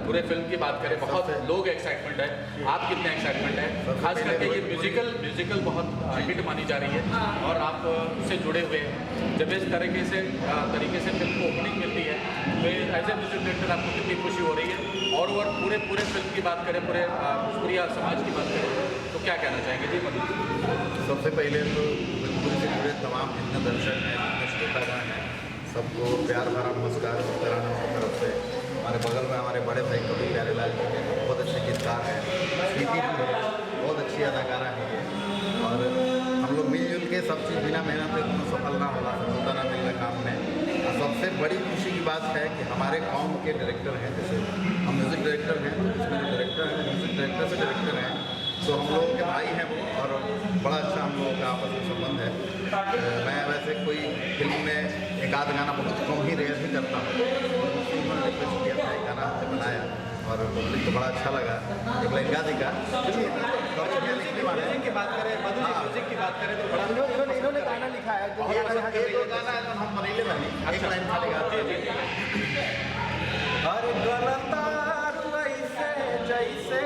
पूरे फिल्म की बात करें, बहुत लोग एक्साइटमेंट है, आप कितने एक्साइटमेंट है? खास करके ये म्यूजिकल बहुत हिट मानी जा रही है और आप उससे जुड़े हुए हैं। जब इस तरीके से फिल्म को ओपनिंग मिलती है तो एज ए म्यूजिक डायरेक्टर आपको कितनी खुशी हो रही है? और पूरे फिल्म की बात करें, पूरे भोजपुरी समाज की बात करें तो क्या कहना चाहेंगे जी मधु? सबसे पहले तो भोजपुरी से जुड़े तमाम जितने दर्शक हैं, जितने श्रोतागण हैं, सबको प्यार भरा नमस्कार उत्तराखंड की तरफ से। हमारे बगल में हमारे बड़े भाई कभी प्यारेलाल जी हैं, बहुत अच्छे गीतकार हैं, स्वीटी भी है, बहुत अच्छी अदाकारा है ये। और हम लोग मिलजुल के सब चीज़ बिना मेहनत से इतना सफल ना होता ना मिलना काम में। और सबसे बड़ी खुशी की बात है कि हमारे कौम के डायरेक्टर हैं, जैसे हम म्यूज़िक डायरेक्टर हैं तो इसमें जो डायरेक्टर हैं म्यूज़िक डायरेक्टर से डायरेक्टर हैं, तो हम लोगों के भाई हैं वो और बड़ा अच्छा हम लोगों का आपस में संबंध है। मैं वैसे कोई फिल्म में एक आध गाना बहुत कम ही रेयर ही करता हूँ, उन्होंने रिक्वेस्ट किया था, एक गाना हमने बनाया और पब्लिक को बड़ा अच्छा लगा। एक लाइन गा दिखा म्यूजिक की बात करें, मधु जी म्यूजिक की बात करें तो बड़ा इन्होंने गाना लिखा है जो गाना हम बनैले बानी। एक लाइन खाली गा अरे गलतारू ऐसे जैसे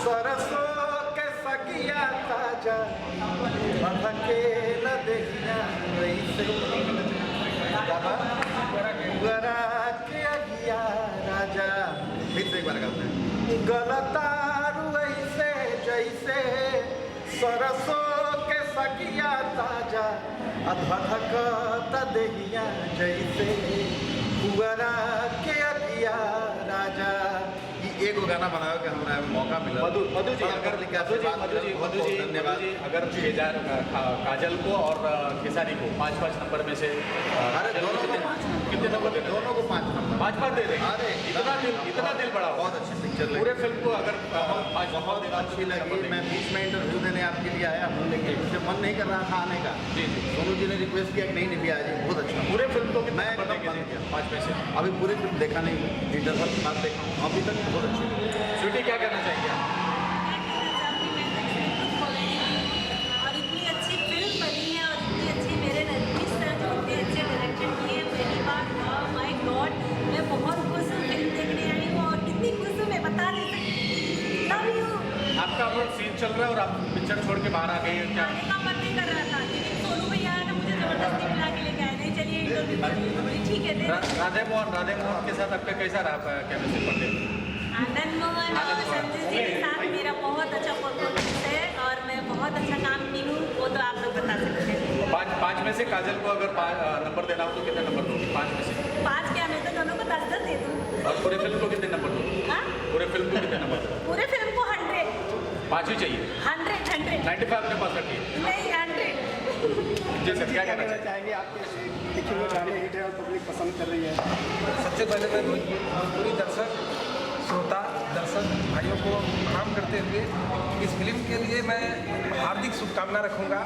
सरसों के सगिया ताजा महके न देखना वैसे गरा के अगिया राजा। फिर से एक बार गाते हैं। गलतारू ऐसे जैसे सरसों के सगिया ताजा अधधक दहिया जैसे गरा के अगिया राजा। एगो गाना बनावे के हमरा मौका मिला। मधु जी अगर धन्यवाद। अगर काजल को और खेसारी को 5-5 नंबर में से अरे दोनों को कितने नंबर देते? दोनों को 5 नंबर 5 दे देंगे। अरे इतना दिल बड़ा बहुत अच्छी पिक्चर लगी। पूरे फिल्म को अगर बहुत अच्छी लगी। मैं बीच में इंटरव्यू देने आपके लिए आया हूँ लेकिन मुझे मन नहीं कर रहा था आने का। जी जी सोनू जी ने रिक्वेस्ट किया कि नहीं निभा जी बहुत अच्छा। पूरे फिल्म को मैं एकदम बंद किया 5 में से। अभी पूरी फिल्म देखा नहीं, इंटरवल के बाद देखा हूँ। अभी तक बहुत अच्छी लगी। स्वीटी क्या कहना चाहिए आप? और इतनी अच्छी फिल्म बनी है और इतनी अच्छी मेरे रजनीश सर जो इतने अच्छे डायरेक्शन किए हैं। पहली बार माय गॉड मैं बहुत खुश हूँ फिल्म देखने आई हूँ और कितनी खुश हूँ मैं बता नहीं सकती। Love you. आपका अपना सीन चल रहा है और आप पिक्चर छोड़ के बाहर आ गए हैं क्या? आने का मन नहीं कर रहा था लेकिन सोनू भैया ने मुझे जबरदस्ती मिला के लेके आए। नहीं चलिए इंटरव्यू ठीक है। राधे मोहन के साथ आपका कैसा रहा केमिस्ट्री पढ़ते? आनंद मोहन और संजय जी के साथ मेरा बहुत अच्छा परफॉर्मेंस है और मैं बहुत अच्छा काम की हूँ वो तो आप लोग बता सकते हैं। 5 में से काजल को अगर नंबर देना हो तो कितने नंबर दोगे? 5 में से 5 क्या मैं तो दोनों को 10 दे दूँ। और पूरे फिल्म को कितने नंबर दोगे? हाँ पूरे फिल्म को कितने नंबर दोगे? पूरे फिल्म को 100 5 ही चाहिए। 100 95 अपने पास रखिए। नहीं 100। जी सर क्या कहना चाहेंगे? आपके लिखे हुए गाने हिट है और पब्लिक पसंद कर रही है। सबसे पहले मैं पूरी दर्शक श्रोता दर्शक भाइयों को प्रणाम करते हुए इस फिल्म के लिए मैं हार्दिक शुभकामना रखूँगा।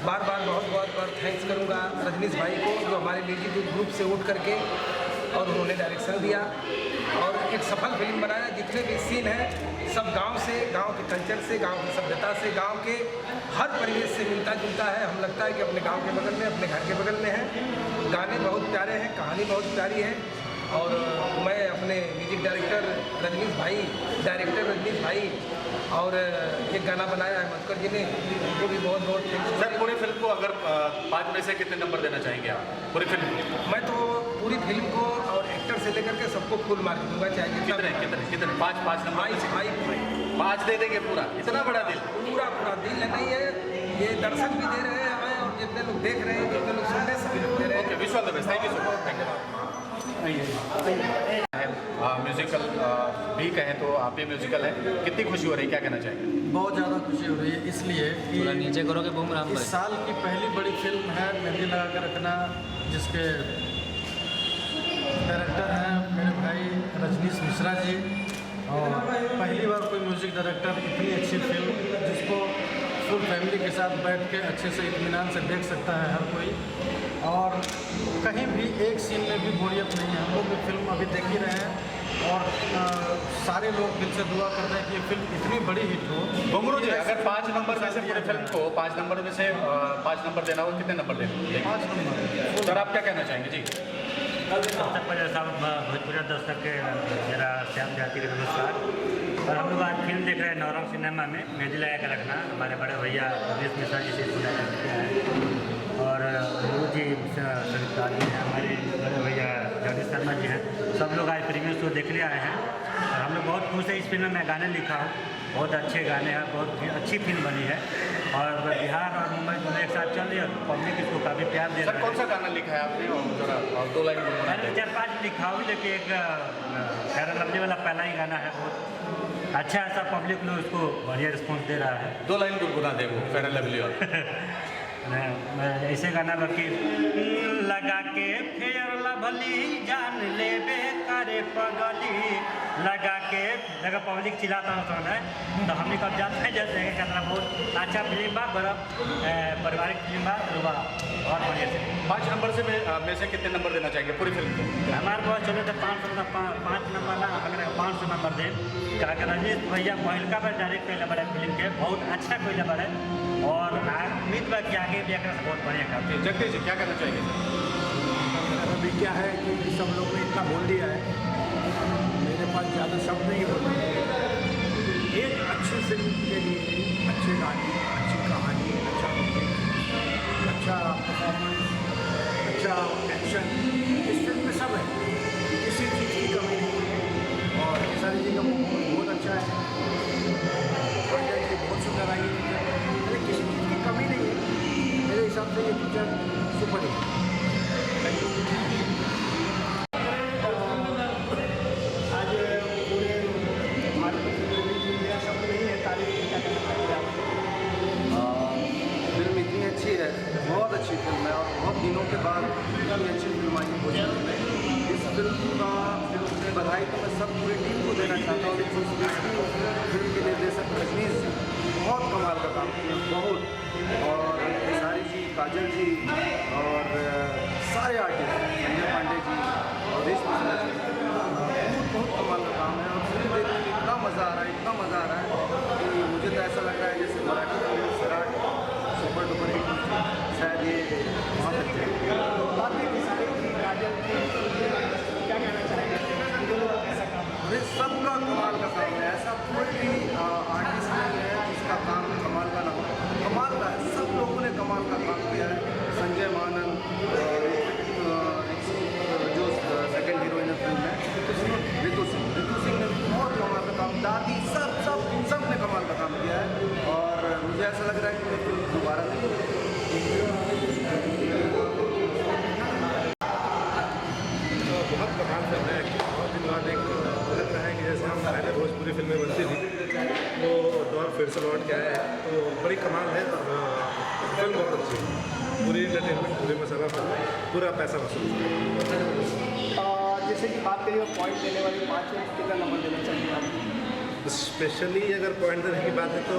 बार बार बहुत बार थैंक्स करूँगा रजनीश भाई को जो हमारे म्यूजिक ग्रुप से उठ करके और उन्होंने डायरेक्शन दिया और एक सफल फिल्म बनाया। जितने भी सीन हैं सब गांव से, गांव के कल्चर से, गांव की सभ्यता से, गांव के हर परिवेश से मिलता जुलता है। हम लगता है कि अपने गांव के बगल में, अपने घर के बगल में है। गाने बहुत प्यारे हैं, कहानी बहुत प्यारी है और मैं अपने म्यूजिक डायरेक्टर रजनीश भाई, डायरेक्टर रजनीश भाई और एक गाना बनाया है मधुकर जी ने, उनको भी बहुत थैंक्स। सर पूरी फिल्म को अगर 5 में से कितने नंबर देना चाहेंगे आप पूरी फिल्म को? मैं तो पूरी फिल्म को और एक्टर से लेकर के सबको फुल मार्क दूंगा। चाहे कितने 5 नंबर 5 दे देंगे। पूरा इतना बड़ा दिल? पूरा दिल नहीं है, ये दर्शक भी दे रहे हैं हमें और जितने लोग देख रहे हैं, जितने लोग सुनने सभी लोग दे रहे हैं। Okay wish all the best. Thank you so much. Musical भी कहें तो आप ही म्यूजिकल है, कितनी खुशी हो रही है, क्या कहना चाहेंगे? बहुत ज़्यादा खुशी हो रही है इसलिए कि नीचे करोगे बुमराह इस साल की पहली बड़ी फिल्म है मेहंदी लगा के रखना, जिसके डायरेक्टर हैं मेरे भाई रजनीश मिश्रा जी और पहली बार कोई म्यूज़िक डायरेक्टर इतनी अच्छी फिल्म जिसको फुल फैमिली के साथ बैठ के अच्छे से इत्मीनान से देख सकता है हर कोई और कहीं भी एक सीन में भी बोरियत नहीं है। हम लोग भी फिल्म अभी देख ही रहे हैं और सारे लोग दिल से दुआ कर रहे हैं कि ये फिल्म इतनी बड़ी हिट हो। घुंगरू जी अगर 5 नंबर में से पूरी फिल्म को 5 नंबर में से 5 नंबर देना हो कितने नंबर देना? 5 नंबर। सर आप क्या कहना चाहेंगे? जी सबसे पहले भोजपुरी दर्शक के मेरा श्याम जाति का नमस्कार। और हम लोग आज फिल्म देख रहे हैं नौरंग सिनेमा में मेहंदी लगा के रखना, हमारे बड़े भैया रजनीश मिश्रा जी से सुना किया है और गुरु जी संगीतकार जी हैं, हमारे बड़े भैया जगदीश शर्मा जी हैं। सब लोग आज प्रीमियर शो देखने आए हैं और हम लोग बहुत खुश हैं। इस फिल्म में मैं गाने लिखा हूँ, बहुत अच्छे गाने हैं, बहुत अच्छी फिल्म बनी है और बिहार और मुंबई दोनों एक साथ चल रही है और पब्लिक इसको काफ़ी प्यार दे रहा है। सर कौन सा गाना लिखा है आपने और जरा 2 लाइन मैंने 4-5 लिखा हूँ लेकिन एक फेयर एंड लवली वाला पहला ही गाना है, बहुत अच्छा ऐसा पब्लिक लोग उसको बढ़िया रिस्पॉन्स दे रहा है। 2 लाइन गुनगुना दे वो फेयर एंड लवली और मैं ऐसे गाना बाकी लगा के फेयर लवली जान ले बेकारे पगली लगा के जगह पब्लिक चिल्लाता है तो हमने कब जाते हैं जैसे कहना बहुत अच्छा फिल्म बा, बड़ा पारिवारिक फिल्म बा, बहुत बढ़िया से। 5 नंबर से में से कितने नंबर देना चाहेंगे पूरी फिल्म को? हमारे बहुत चले थे 5 नंबर ना अगर 500 नंबर दे क्या रजनीश भैया पहिलका बार डायरेक्ट कैले बड़े फिल्म के बहुत अच्छा कैले बड़े और उम्मीद बा कि आगे भी एकरा से बहुत बढ़िया काम। जगदीश जी क्या कहना चाहिए? अभी क्या है कि सब लोग ने इतना बोल दिया है, मेरे पास ज़्यादा शब्द नहीं बोलते। एक अच्छी फिल्म के लिए अच्छे गाने, अच्छी कहानी, अच्छा म्यूजिक, अच्छा परफॉर्मेंस, अच्छा एक्शन, इस फिल्म में सब है, किसी चीज़ की कमी नहीं है। और खेसारी जी का परफॉर्मेंस बहुत अच्छा है, रंजन जी बहुत सुंदर आई है पिक्चर, किसी चीज़ की कमी नहीं है। मेरे हिसाब से ये पिक्चर सुपर हिट है। फिल्म इतनी अच्छी है, बहुत अच्छी फिल्म है और बहुत दिनों के बाद इतनी अच्छी फिल्म आई है भोजपुरी में। इस फिल्म का बधाई तो मैं सब पूरी टीम को देना चाहता हूँ। लेकिन फिल्म के निर्देशक रजनीश जी बहुत कमाल का काम किए, बहुत। और खेसारी जी, काजल जी और सारे आर्टिस्ट, संजय पांडे जी, अवधेश मिश्रा जी, बहुत कमाल का काम है। और फिल्म देखने में इतना मज़ा आ रहा है, इतना मज़ा आ रहा है कि मुझे तो ऐसा लग रहा है जैसे Marathi film Sairat super duper hit शायद ये बहुत अच्छे बाकी खेसारी जी, काजल जी, क्या कहना चाहेंगे? अरे सबका कमाल का काम है, ऐसा कोई भी आर्टिस्ट नहीं है जिसका काम कमाल का ना हो। कमाल का है, सब लोगों ने कमाल का काम किया है। संजय मानन जो सेकंड हीरोइन है फिल्म में, ऋतु सिंह ने बहुत कमाल का काम, दादी सब ने कमाल का काम किया है। और मुझे ऐसा लग रहा है कि मैं फिल्म दोबारा बहुत कमाल फिल्म है। बहुत दिन बाद एक लग रहा है कि जैसे हम पहले भोजपुरी फिल्में बनती थी वो दौर फिर से लौट के आया है, तो बड़ी कमाल है। फिल्म बहुत अच्छी है, पूरी इंटरटेनमेंट, पूरे मसाला पूरा पैसा वसूल। जैसे कि बात करिए पॉइंट देने वाली 5 में कितना नंबर देना चाहिए आप? स्पेशली अगर पॉइंट देने की बात है तो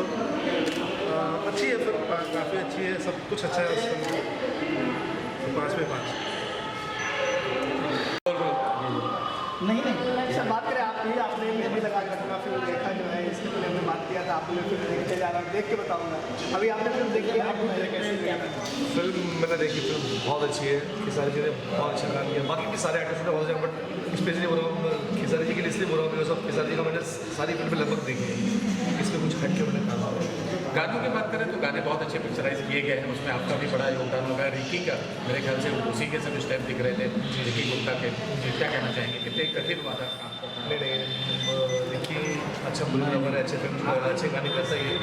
अच्छी है फिल्म, काफ़ी अच्छी है, सब कुछ अच्छा है उस फिल्म में, तो 5 में 5। नहीं सर, बात करें आपने भी लगा रखना फिल्म देखा जो है, इसके पहले हमने बात किया था, आपने फिल्म देखते जा रहा हूँ, देख के बताऊँगा। अभी आपने फिल्म देखी, आपको कैसी लगी? फिल्म मैंने देखी, फिल्म बहुत अच्छी है। खेसारी जी ने बहुत अच्छा काम किया, बाकी के सारे एक्टर्स ने बहुत अच्छा, बट स्पेशली बोल रहा हूँ खेसारी जी के लिए इसलिए बोल रहा हूँ बिकॉज ऑफ खेसारी जी का मैंने सारी फिल्में लगभग देखी है, इसमें कुछ हट के मैंने कहा। गानों की बात करें तो गाने बहुत अच्छे पिक्चराइज किए गए हैं, उसमें आपका भी बड़ा योगदान होगा। रिकी का मेरे ख्याल से उसी के सब स्टेप दिख रहे थे, रिकी गुप्ता के। क्या कहना चाहेंगे, कितने कठिन हुआ था काम करना? नहीं रिकी अच्छा फिल्म, अच्छे फिल्म, अच्छे गाने करता ही है।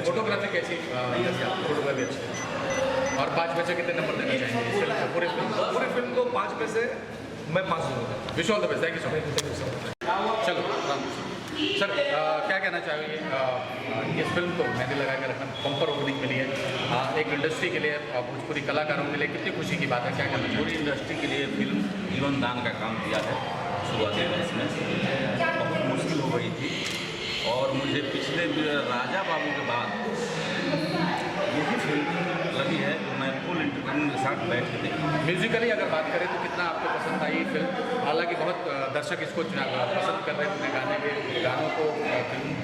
फोटोग्राफी कैसी? फोटोग्राफी अच्छी। और 5 में से कितने नंबर देना चाहेंगे इस फिल्म को? पूरी फिल्म को 5 में से मैं 5 दूँगा। Wish all the best, thank you so much. चलो सर, क्या कहना चाहेंगे इस फिल्म को मेहंदी लगा कर रखना, बम्पर ओपनिंग मिली है, एक इंडस्ट्री के लिए, भोजपुरी कलाकारों के लिए कितनी खुशी की बात है? क्या कहना पूरी इंडस्ट्री के लिए फिल्म जीवन दान का काम किया है शुरुआती वर्ष में, बहुत मुश्किल हो गई थी। और मुझे पिछले राजा बाबू के बाद यही फिल्म लगी है तो मैं फुल इंटरटेनमेंट के साथ बैठ के देखा। म्यूजिकली अगर बात करें तो कितना आपको पसंद आई फिल्म? हालांकि बहुत दर्शक इसको पसंद कर रहे हैं, अपने गानों को,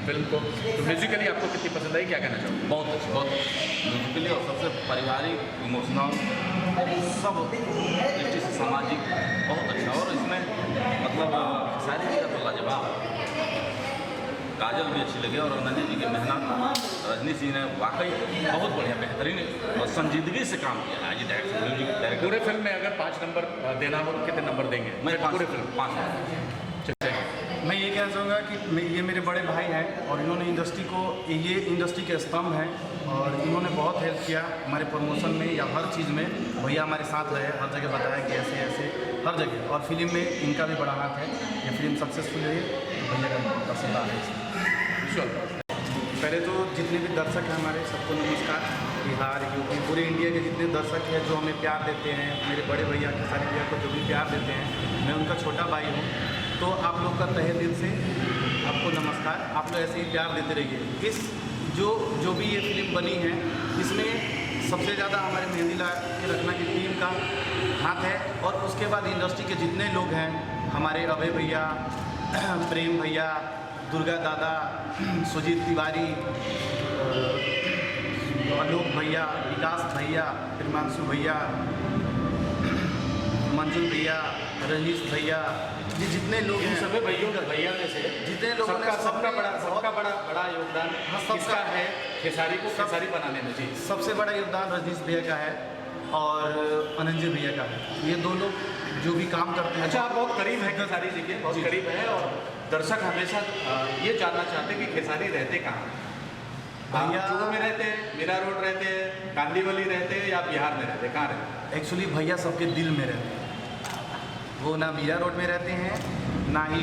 फिल्म को, तो म्यूजिकली आपको कितनी पसंद आई, क्या कहना चाहोगे? बहुत अच्छी, बहुत म्यूजिकली और सबसे पारिवारिक, इमोशनल, सब दृष्टि से सामाजिक, बहुत अच्छा। और इसमें मतलब खेसारी जी का तो लाजवाब, काजल भी अच्छी लगी और अनंजय जी की मेहनत, रजनीश जी ने वाकई बहुत बढ़िया, बेहतरीन और संजीदगी से काम किया है। म्यूजिक डायरेक्टर पूरे फिल्म में अगर 5 नंबर देना हो तो कितने नंबर देंगे? मैं पूरे फिल्म 5 मैं ये कहना चाहूँगा कि ये मेरे बड़े भाई हैं और इन्होंने इंडस्ट्री को, ये इंडस्ट्री के स्तंभ हैं और इन्होंने बहुत हेल्प किया हमारे प्रमोशन में या हर चीज़ में। भैया हमारे साथ रहे, हर जगह बताया कि ऐसे ऐसे हर जगह, और फिल्म में इनका भी बड़ा हाथ है। ये फिल्म सक्सेसफुल रही तो भैया का पसंद आ रहा है। पहले तो जितने भी दर्शक हैं हमारे, सबको नमस्कार। बिहार, यूपी, पूरे इंडिया के जितने दर्शक हैं जो हमें प्यार देते हैं, मेरे बड़े भैया खेसारी भैया को जो भी प्यार देते हैं, मैं उनका छोटा भाई हूँ, तो आप लोग का तहे दिल से आपको नमस्कार। आप लोग ऐसे ही प्यार देते रहिए। इस जो भी ये फिल्म बनी है, इसमें सबसे ज़्यादा हमारे मेहंदी लगा के रखना की टीम का हाथ है। और उसके बाद इंडस्ट्री के जितने लोग हैं, हमारे अभय भैया, प्रेम भैया, दुर्गा दादा, सुजीत तिवारी, आलोक भैया, विकास भैया, प्रेमांशु भैया, मंजुल भैया, रजनीश भैया, ये जितने लोग हैं सभी भैया में से जितने लोगों ने सबका बड़ा योगदान किसका है खेसारी को खेसारी बनाने में? जी, सबसे बड़ा योगदान रजनीश भैया का है और अनंजय भैया का है। ये दो लोग जो भी काम करते हैं। अच्छा, आप बहुत करीब हैं खेसारी जी के, बहुत करीब है और दर्शक हमेशा ये जानना चाहते हैं कि खेसारी रहते कहाँ? भैया चूरू में रहते हैं, मीरा रोड रहते हैं, कांदीवली रहते हैं या बिहार में रहते हैं? कहाँ रहते हैं? एक्चुअली भैया सबके दिल में रहते हैं। वो ना मीरा रोड में रहते हैं, ना ही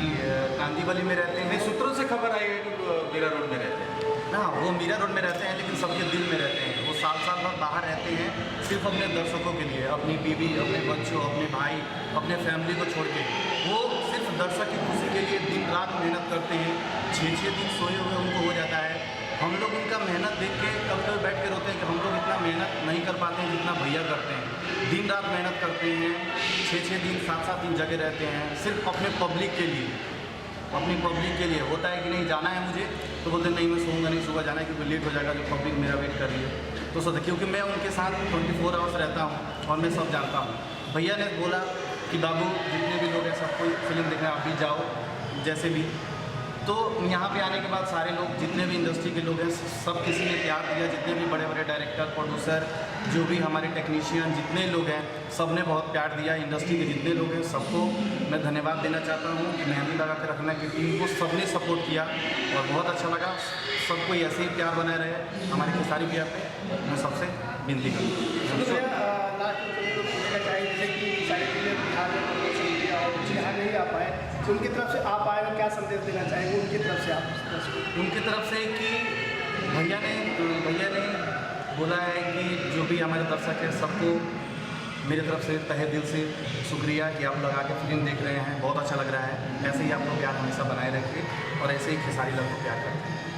कांदीवली में रहते हैं। सूत्रों से खबर आई है कि मीरा रोड में रहते हैं। हाँ, वो मीरा रोड में रहते हैं, लेकिन सबके दिल में रहते हैं। वो साल भर बाहर रहते हैं सिर्फ अपने दर्शकों के लिए, अपनी बीवी, अपने बच्चों, अपने भाई, अपने फैमिली को छोड़ के। वो सिर्फ दर्शक की खुशी के लिए दिन रात मेहनत करते हैं। 6 दिन सोए हुए उनको हो जाता है। हम लोग उनका मेहनत देख के कभी कभी बैठ के रोते हैं कि हम लोग इतना मेहनत नहीं कर पाते हैं जितना भैया करते हैं। दिन रात मेहनत करते हैं, 6 दिन 7 दिन जगह रहते हैं सिर्फ अपने पब्लिक के लिए। अपनी पब्लिक के लिए होता है कि नहीं जाना है मुझे, तो बोलते नहीं मैं सोऊंगा नहीं, सुबह जाना है क्योंकि लेट हो जाएगा, जो पब्लिक मेरा वेट कर रही है। तो सोचते क्योंकि मैं उनके साथ 24 आवर्स रहता हूँ और मैं सब जानता हूँ। भैया ने बोला कि बाबू जितने भी लोग हैं सबको फिल्म देखना, आप भी जाओ जैसे भी। तो यहाँ पे आने के बाद सारे लोग, जितने भी इंडस्ट्री के लोग हैं, सब किसी ने प्यार दिया। जितने भी बड़े बड़े डायरेक्टर, प्रोड्यूसर, जो भी हमारे टेक्नीशियन, जितने लोग हैं, सब ने बहुत प्यार दिया। इंडस्ट्री के जितने लोग हैं सबको मैं धन्यवाद देना चाहता हूँ कि मेहंदी लगा के रखना की टीम को सबने सपोर्ट किया और बहुत अच्छा लगा। सबको ऐसे ही प्यार बनाए रहे हमारे खेसारी भैया पे, मैं सबसे विनती करूँ। नहीं आ पाए, उनकी तरफ से आप आए और क्या संदेश देना चाहेंगे उनकी तरफ से आप? उनकी तरफ से कि भैया ने बोला है कि जो भी हमारे दर्शक हैं सबको मेरी तरफ से तहे दिल से शुक्रिया कि आप लोग आके फिल्म देख रहे हैं, बहुत अच्छा लग रहा है। ऐसे ही आप लोग प्यार हमेशा बनाए रखिए और ऐसे ही खेसारी लोग को प्यार करते हैं।